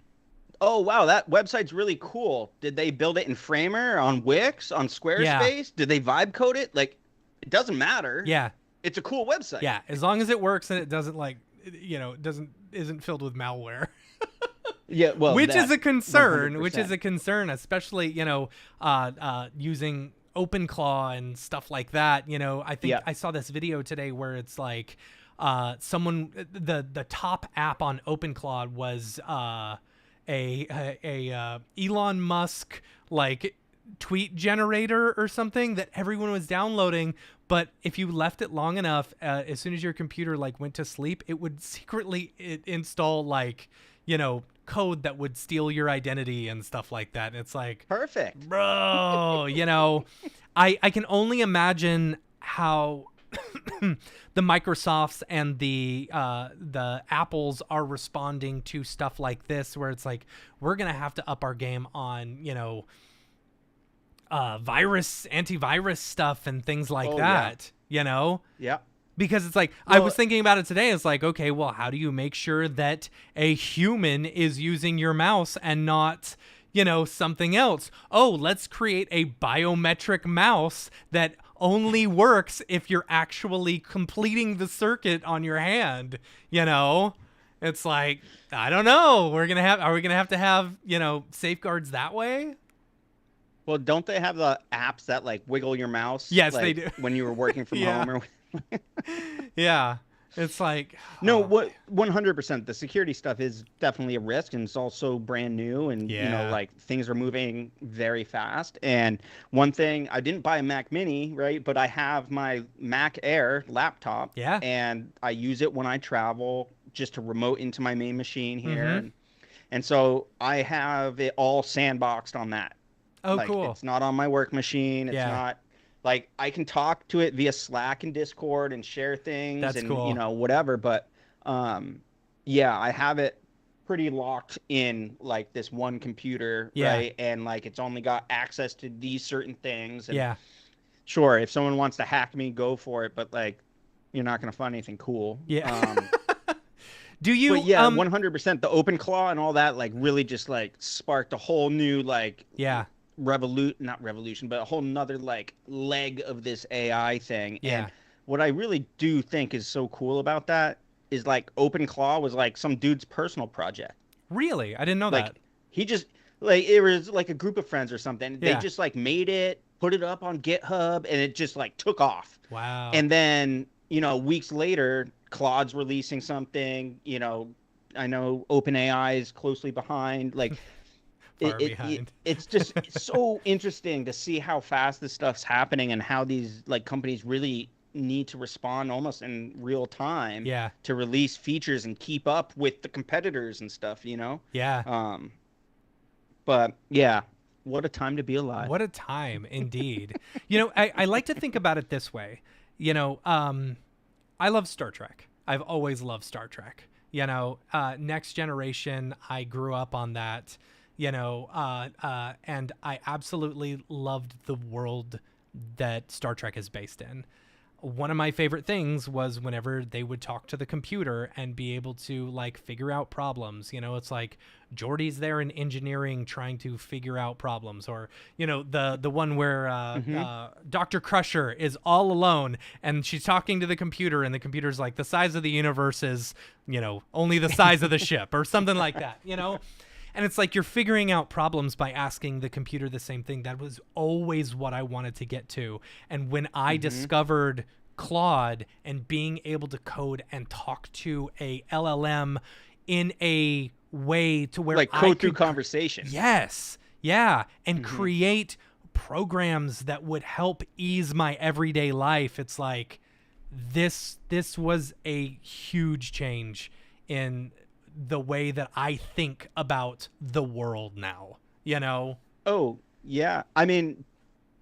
oh, wow, that website's really cool. Did they build it in Framer, on Wix, on Squarespace? Yeah. Did they vibe code it? Like, it doesn't matter. Yeah. It's a cool website. Yeah, as long as it works and it doesn't like, you know, isn't filled with malware. Yeah, well, which is a concern. 100%. Which is a concern, especially, you know, using OpenClaw and stuff like that. You know, I think I saw this video today where it's like, someone the top app on OpenClaw was a Elon Musk like tweet generator or something that everyone was downloading. But if you left it long enough, as soon as your computer like went to sleep, it would secretly install like, you know, code that would steal your identity and stuff like that. And it's like, perfect, bro. You know, I can only imagine how the Microsofts and the Apples are responding to stuff like this, where it's like, we're gonna have to up our game on, you know, antivirus stuff and things like that, you know? Yeah. Because it's like, I was thinking about it today. It's like, okay, well, how do you make sure that a human is using your mouse and not, you know, something else? Oh, let's create a biometric mouse that only works if you're actually completing the circuit on your hand, you know? It's like, I don't know. Are we going to have, you know, safeguards that way? Well, don't they have the apps that like wiggle your mouse? Yes, like, they do. When you were working from home or yeah. It's like, no, what 100%. The security stuff is definitely a risk, and it's also brand new, and you know, like things are moving very fast. And one thing, I didn't buy a Mac Mini, right? But I have my Mac Air laptop, and I use it when I travel just to remote into my main machine here, and so I have it all sandboxed on that. Oh, like, cool. It's not on my work machine. It's not like I can talk to it via Slack and Discord and share things. That's and, cool. You know, whatever. But yeah, I have it pretty locked in like this one computer, right? And like it's only got access to these certain things. And sure, if someone wants to hack me, go for it. But like, you're not going to find anything cool. Yeah. Do you? But yeah, 100%. The OpenClaw and all that like really just like sparked a whole new like not revolution, but a whole nother like leg of this AI thing. And what I really do think is so cool about that is like OpenClaw was like some dude's personal project. Really? I didn't know like, that. He just like, it was like a group of friends or something. They just like made it, put it up on GitHub, and it just like took off. Wow. And then, you know, weeks later, Claude's releasing something, you know, I know OpenAI is closely behind, like it's just it's so interesting to see how fast this stuff's happening and how these like companies really need to respond almost in real time to release features and keep up with the competitors and stuff, you know? But yeah, what a time to be alive. What a time indeed. You know, I like to think about it this way. You know, I love Star Trek. I've always loved Star Trek. You know, Next Generation, I grew up on that. You know, and I absolutely loved the world that Star Trek is based in. One of my favorite things was whenever they would talk to the computer and be able to like figure out problems. You know, it's like Geordi's there in engineering trying to figure out problems, or, you know, the one where Dr. Crusher is all alone and she's talking to the computer and the computer's like, the size of the universe is, you know, only the size of the ship or something like that, you know? And it's like you're figuring out problems by asking the computer the same thing. That was always what I wanted to get to. And when I discovered Claude and being able to code and talk to a LLM in a way to where like code through conversation. Yes. Yeah. And create programs that would help ease my everyday life. It's like this was a huge change in the way that I think about the world now, you know? Oh, yeah. I mean,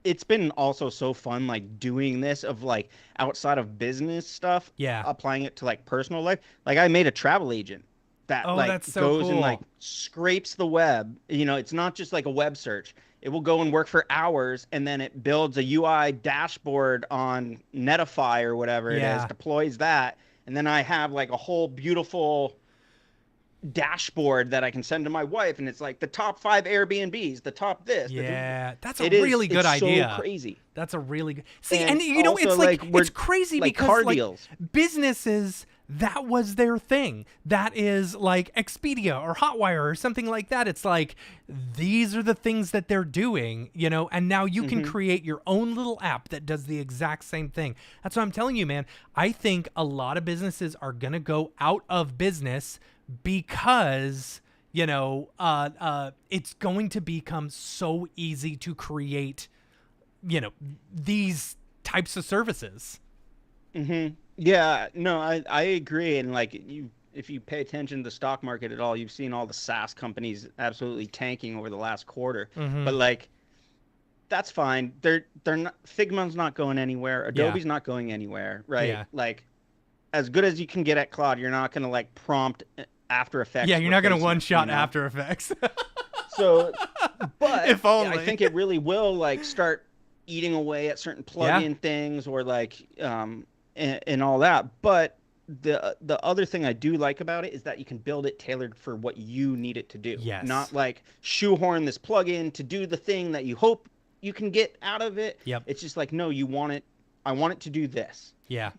it's been also so fun like doing this of like outside of business stuff, Yeah. applying it to like personal life. Like I made a travel agent that Oh, like that's so goes and like cool. scrapes the web. You know, it's not just like a web search. It will go and work for hours and then it builds a UI dashboard on Netify or whatever it is, Yeah. deploys that, and then I have like a whole beautiful dashboard that I can send to my wife, and it's like the top 5 Airbnbs, the top this, Yeah. That's a it is, really good it's so idea. crazy. That's a really good. See, And and you know, also it's like like it's we're crazy like because car like deals. businesses, that was their thing. That is like Expedia or Hotwire or something like that. It's like these are the things that they're doing, you know, and now you can Hmm. create your own little app that does the exact same thing. That's what I'm telling you, man. I think a lot of businesses are going to go out of business because it's going to become so easy to create, these types of services. Hmm. Yeah, no, I agree. And like you, if you pay attention to the stock market at all, you've seen all the SaaS companies absolutely tanking over the last quarter. Mm-hmm. But like that's fine. They're not, Figma's not going anywhere. Yeah. Adobe's not going anywhere, right? Yeah. Like as good as you can get at Claude, you're not going to like prompt After Yeah. Effects You're not going to one replacement, you shot know? After Effects. So, but If I only. think it really will like start eating away at certain Yeah. plug-in things or like and all that. But the other thing I do like about it is that you can build it tailored for what you need it to do. Yes. Not like shoehorn this plug-in to do the thing that you hope you can get out of it. Yep. It's just like, no, you want it, I want it to do this. Yeah.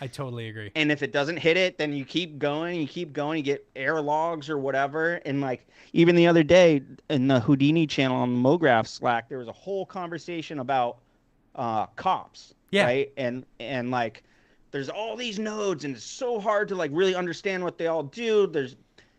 I totally agree. And if it doesn't hit it, then you keep going, you get error logs or whatever. And like even the other day in the Houdini channel on MoGraph Slack, there was a whole conversation about cops, Yeah. right? And like there's all these nodes and it's so hard to like really understand what they all do.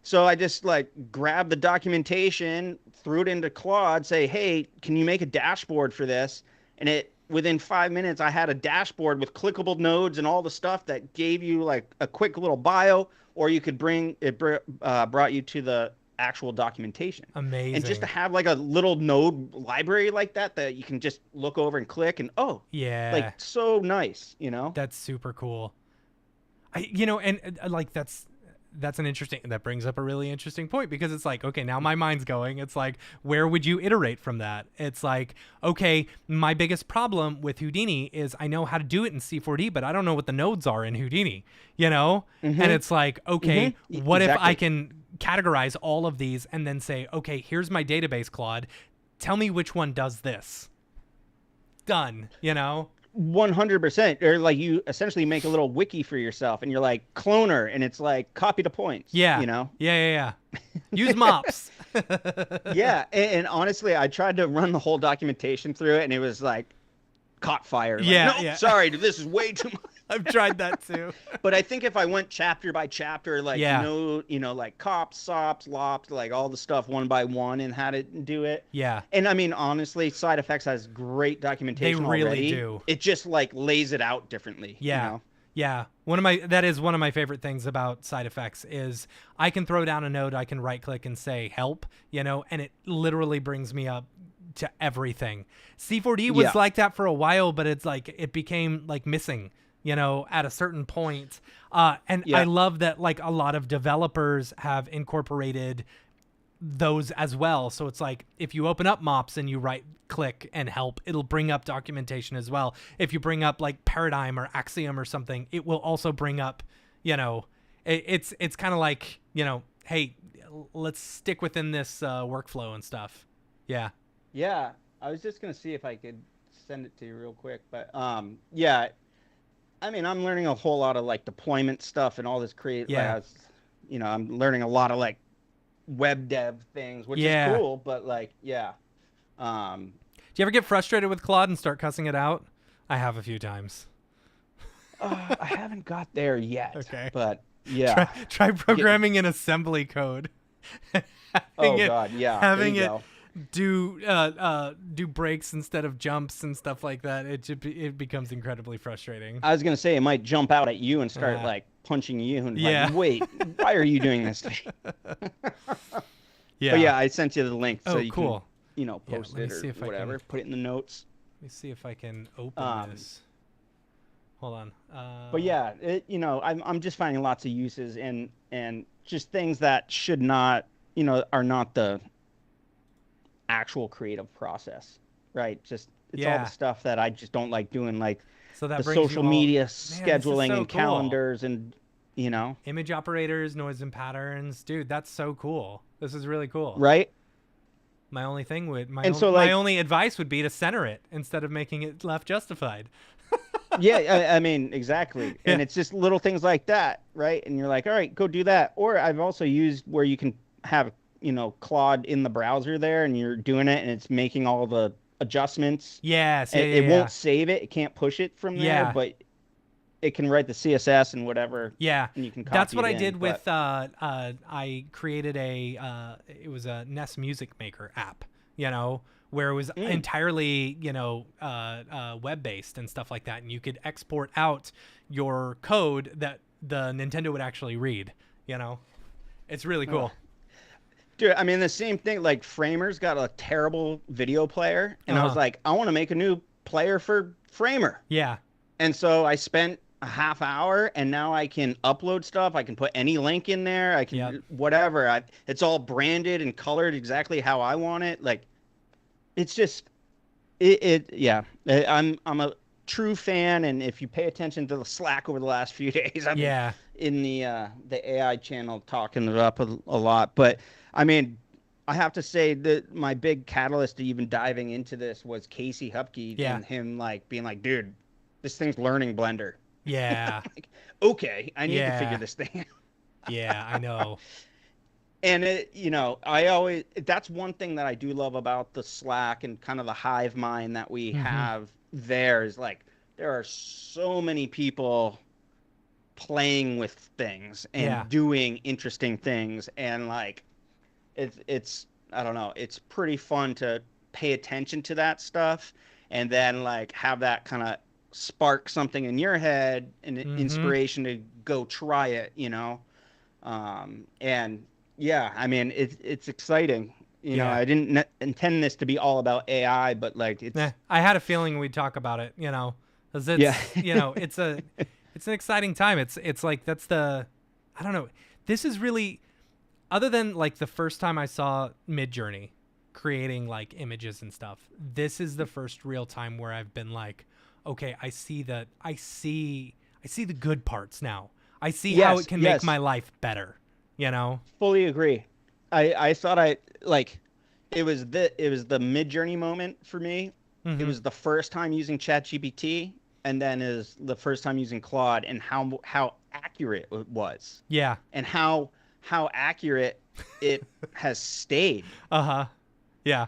So I just like grabbed the documentation, threw it into Claude, say, hey, can you make a dashboard for this? And it within 5 minutes, I had a dashboard with clickable nodes and all the stuff that gave you like a quick little bio, or you could brought you to the actual documentation. And just to Amazing. have like a little node library like that you can just look over and click and oh, like Yeah. so nice, you know? That's super cool. Like that's an interesting, that brings up a really interesting point, because it's like, okay, now my mind's going, it's like, where would you iterate from that? It's like, okay, my biggest problem with Houdini is I know how to do it in C4D, but I don't know what the nodes are in Houdini, and it's like, okay, what if I Exactly. can categorize all of these and then say, okay, here's my database, Claude, tell me which one does this. Done. 100%. Or like you essentially make a little wiki for yourself and you're like cloner and it's like copy to points, Yeah. you know? Yeah. Use mops. Yeah. And honestly, I tried to run the whole documentation through it and it was like caught fire. Like, Yeah, no, yeah. sorry, this is way too much. I've tried that too. But I think if I went chapter by chapter, like, Yeah. like cops, sops, lops, like all the stuff one by one and how to do it. Yeah. And I mean, honestly, Side Effects has great They documentation really already. do. It just like lays it out differently. Yeah. You know? Yeah. That is one of my favorite things about Side Effects is I can throw down a node, I can right click and say help, and it literally brings me up to everything. C4D was Yeah. like that for a while, but it's like it became like missing, at a certain point. And Yeah. I love that like a lot of developers have incorporated those as well. So it's like if you open up mops and you right click and help, it'll bring up documentation as well. If you bring up like Paradigm or Axiom or something, it will also bring up, it's kind of like, hey, let's stick within this workflow and stuff. Yeah. Yeah. I was just gonna see if I could send it to you real quick, but yeah. I mean, I'm learning a whole lot of like deployment stuff and all this Yeah. I'm learning a lot of like web dev things, which Yeah. is cool, but like, yeah. Um, Do you ever get frustrated with Claude and start cussing it out? I have a few times. I haven't got there yet, Okay. but yeah. Try programming in assembly code. Oh God, yeah. There Having you it go. do breaks instead of jumps and stuff like that. It becomes incredibly frustrating. I was gonna say it might jump out at you and start Yeah. like punching you and like, Yeah. wait, why are you doing this to me? But Yeah. yeah, I sent you the link so Oh, you can, cool. Yeah, post let me it or see if I can whatever. Put it in the notes. let me see if I can open Um, this. Hold on. but yeah, I'm just finding lots of uses and just things that should not, are not the actual creative process, right? Just it's all the Yeah. stuff that I just don't like doing, like So that the brings you social all. media Man, this is scheduling so and cool. calendars and you know, Image operators, noise and patterns. Dude, that's so cool. This is really cool. right? My only thing would And so my like, only advice would be to center it instead of making it left justified. yeah, I mean, exactly. Yeah. And it's just little things like that, right? And you're like, all right, go do that. Or I've also used where you can have, Claude in the browser there and you're doing it and it's making all the adjustments. Yes. Yeah. It Yeah. won't Yeah. save it. It can't push it from there, Yeah. but it can write the CSS and whatever, Yeah, and you can that's copy what it I in. did But with. I created it was a Nest Music Maker app, where it was entirely, web based and stuff like that, and you could export out your code that the Nintendo would actually read. It's really ugh. cool. Dude, I mean, the same thing. Like Framer's got a terrible video player, and Uh I was huh. like, I want to make a new player for Framer. Yeah. And so I spent a half hour and now I can upload stuff. I can put any link in there. I Yep. can whatever. It's all branded and colored exactly how I want it. Like it's just yeah. I'm a true fan and if you pay attention to the Slack over the last few days, I've been Yeah. in the AI channel talking it up a lot. But I mean, I have to say that my big catalyst to even diving into this was Casey Hupke Yeah. and him like being like, dude, this thing's learning Blender. Yeah. Like, okay, I need to figure Yeah. this thing out. Yeah. I know. And I always that's one thing that I do love about the Slack and kind of the hive mind that we Mm-hmm. have there is like there are so many people playing with things Yeah. and doing interesting things and like it's I don't know, it's pretty fun to pay attention to that stuff and then like have that kind of spark something in your head and Mm-hmm. inspiration to go try it, and yeah, I mean it's exciting. Yeah. I didn't intend this to be all about AI, but like Eh, it's I had a feeling we'd talk about it, 'cause yeah. it's an exciting time. It's like I don't know. This is really, other than like the first time I saw Midjourney creating like images and stuff. This is the first real time where I've been like, okay, I see the good parts now. I see how it Yes, can make yes. my life better, you know? Fully agree. I thought I like it was the mid-journey moment for me. It Mhm. was the first time using ChatGPT and then is the first time using Claude and how accurate it was Yeah. and how accurate it has stayed. Uh-huh. Yeah.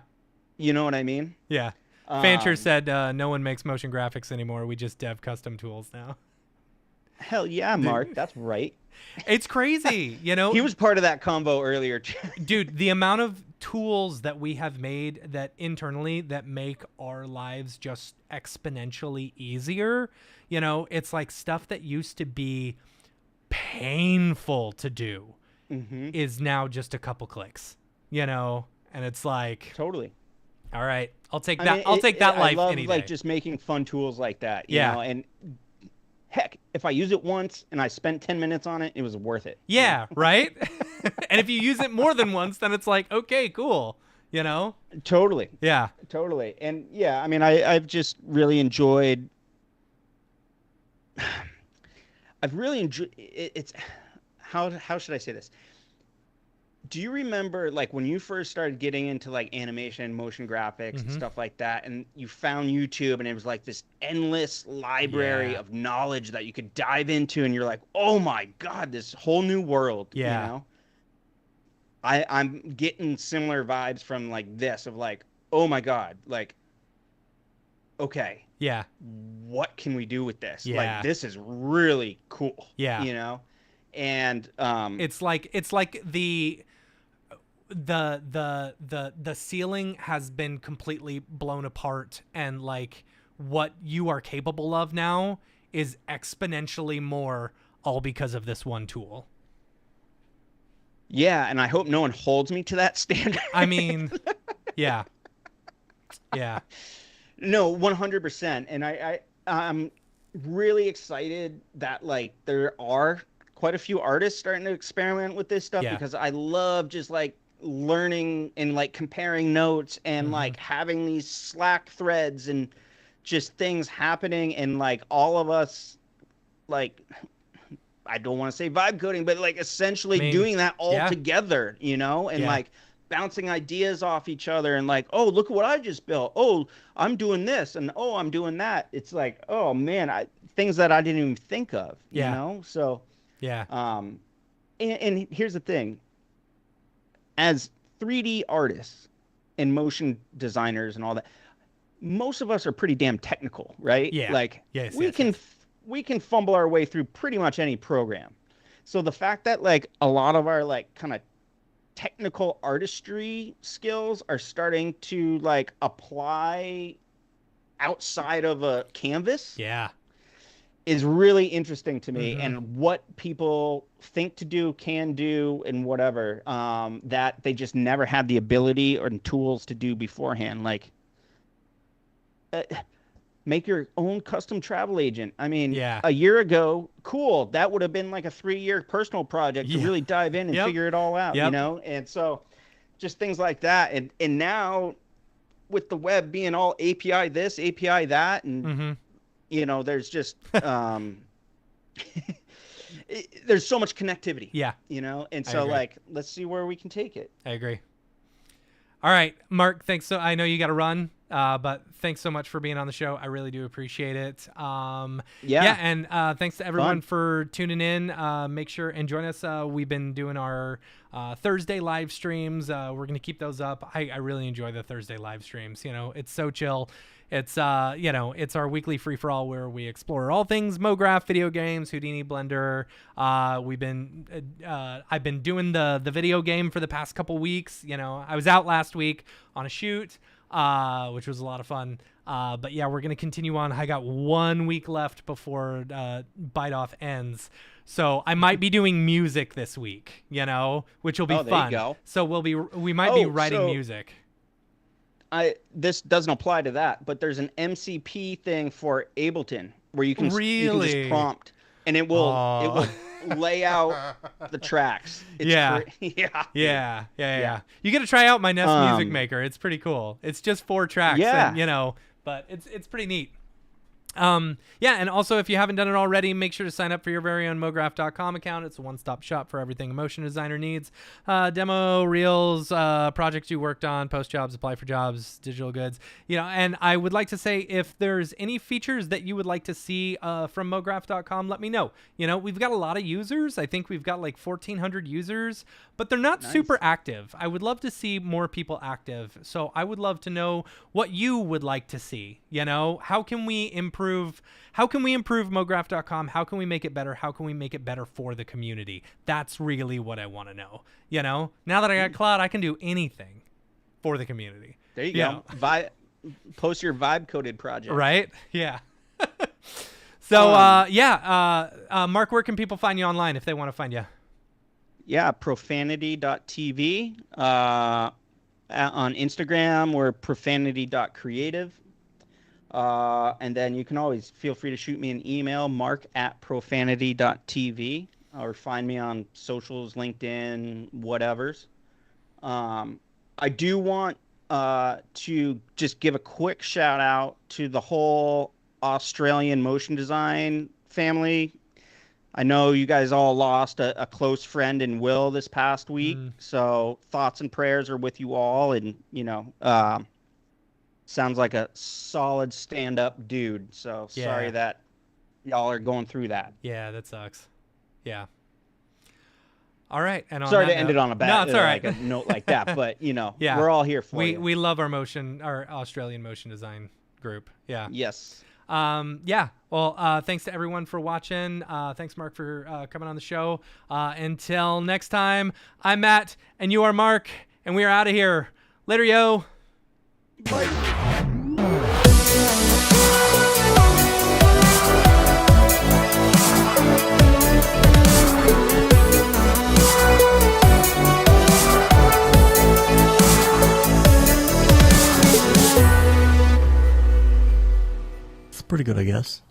You know what I mean? Yeah. Fancher Um, said no one makes motion graphics anymore. We just dev custom tools now. hell yeah, Mark, Dude, that's right. it's crazy, He was part of that convo earlier too. dude, the amount of tools that we have made that internally that make our lives just exponentially easier, it's like stuff that used to be painful to do Hmm. is now just a couple clicks, and it's like, Totally. all right, I'll take I that. mean, I'll take that I life love any like day. just making fun tools like that, Yeah. and heck, if I use it once and I spent 10 minutes on it, it was worth it. Yeah, right? And if you use it more than once, then it's like, okay, cool, you know? Totally. Yeah. Totally. And yeah, I mean, I've just really enjoyed, I've really enjoyed it's how should I say this? Do you remember like when you first started getting into like animation, motion graphics and Mm-hmm. stuff like that, and you found YouTube and it was like this endless library Yeah. of knowledge that you could dive into and you're like, oh my God, this whole new world. Yeah. I'm getting similar vibes from like this of like, oh my God, like, okay, Yeah. what can we do with this? Like Yeah. this is really cool, Yeah. you know? And It's like the ceiling has been completely blown apart, and like what you are capable of now is exponentially more, all because of this one tool. Yeah, and I hope no one holds me to that standard. I mean, yeah, yeah, No, 100%. And I'm really excited that like there are quite a few artists starting to experiment with this stuff, yeah. because I love just like learning and like comparing notes and Mm-hmm. like having these Slack threads and just things happening, and like all of us, like, I don't want to say vibe coding, but like I essentially mean, doing that all yeah, together, and yeah, like bouncing ideas off each other, and like, oh, look at what I just built. Oh, I'm doing this, and oh, I'm doing that. It's like, oh man, things that I didn't even think of, yeah, So, yeah, um, and here's the thing: as 3D artists and motion designers and all that, most of us are pretty damn technical, right? yeah. Like Yes, we yes, can yes. we can fumble our way through pretty much any program. So the fact that like a lot of our like kind of technical artistry skills are starting to like apply outside of a canvas Yeah. is really interesting to me, Mm-hmm. and what people think to do, can do, and whatever, that they just never had the ability or tools to do beforehand. Like, uh, make your own custom travel agent. I mean, Yeah. a year ago, cool. That would have been like a 3-year personal project to Yeah. really dive in and Yep. figure it all out, Yep. And so just things like that. And now with the web being all API this, API that, and Mm-hmm. there's just there's so much connectivity, Yeah, and I so agree. like let's see where we can take it. I agree. All right, Mark, thanks. So I know you got to run, but thanks so much for being on the show. I really do appreciate it. Yeah, Yeah, and thanks to everyone fun. for tuning in. Make sure and join us. We've been doing our Thursday live streams. We're going to keep those up. I really enjoy the Thursday live streams. It's so chill. It's it's our weekly free for all where we explore all things MoGraph, video games, Houdini, Blender. I've been doing the video game for the past couple weeks. I was out last week on a shoot, which was a lot of fun. But yeah, we're gonna continue on. I got 1 week left before Bite Off ends. So I might be doing music this week, which will be Oh, there you fun. go. So we might be Oh, writing so music. this doesn't apply to that, but there's an MCP thing for Ableton where you can just Really? prompt, and it will Oh. lay out the tracks. It's Yeah. yeah, dude. Yeah. Yeah. You got to try out my Nest Music Um, Maker. It's pretty cool. It's just 4 tracks, and yeah. but it's pretty neat. Yeah, and also if you haven't done it already, make sure to sign up for your very own MoGraph.com account. It's a one-stop shop for everything a motion designer needs. Demo, reels, projects you worked on, post jobs, apply for jobs, digital goods. And I would like to say, if there's any features that you would like to see from MoGraph.com, let me know. We've got a lot of users. I think we've got like 1,400 users, but they're not super Nice. active. I would love to see more people active. So I would love to know what you would like to see. How can we improve MoGraph.com? How can we make it better? How can we make it better for the community? That's really what I want to know. Now that I got cloud, I can do anything for the community. There you go. Post your vibe coded project. Right? Yeah. So Mark, where can people find you online if they want to find you? Yeah, profanity.tv. On Instagram, we're profanity.creative. And then you can always feel free to shoot me an email, mark@profanity.tv, or find me on socials, LinkedIn, whatevers. I do want to just give a quick shout out to the whole Australian motion design family. I know you guys all lost a close friend in Will this past week, so thoughts and prayers are with you all, and sounds like a solid stand-up dude. So sorry Yeah. that y'all are going through that. Yeah, that sucks. Yeah. All right. And on Sorry that to end note, it on a bad, no, it's all right. like a note like that, but Yeah. we're all here for you. We love our Australian motion design group. Yeah. Yes. Yeah. Well, thanks to everyone for watching. Thanks, Mark, for coming on the show. Until next time, I'm Matt, and you are Mark, and we are out of here. Later, yo. It's pretty good, I guess.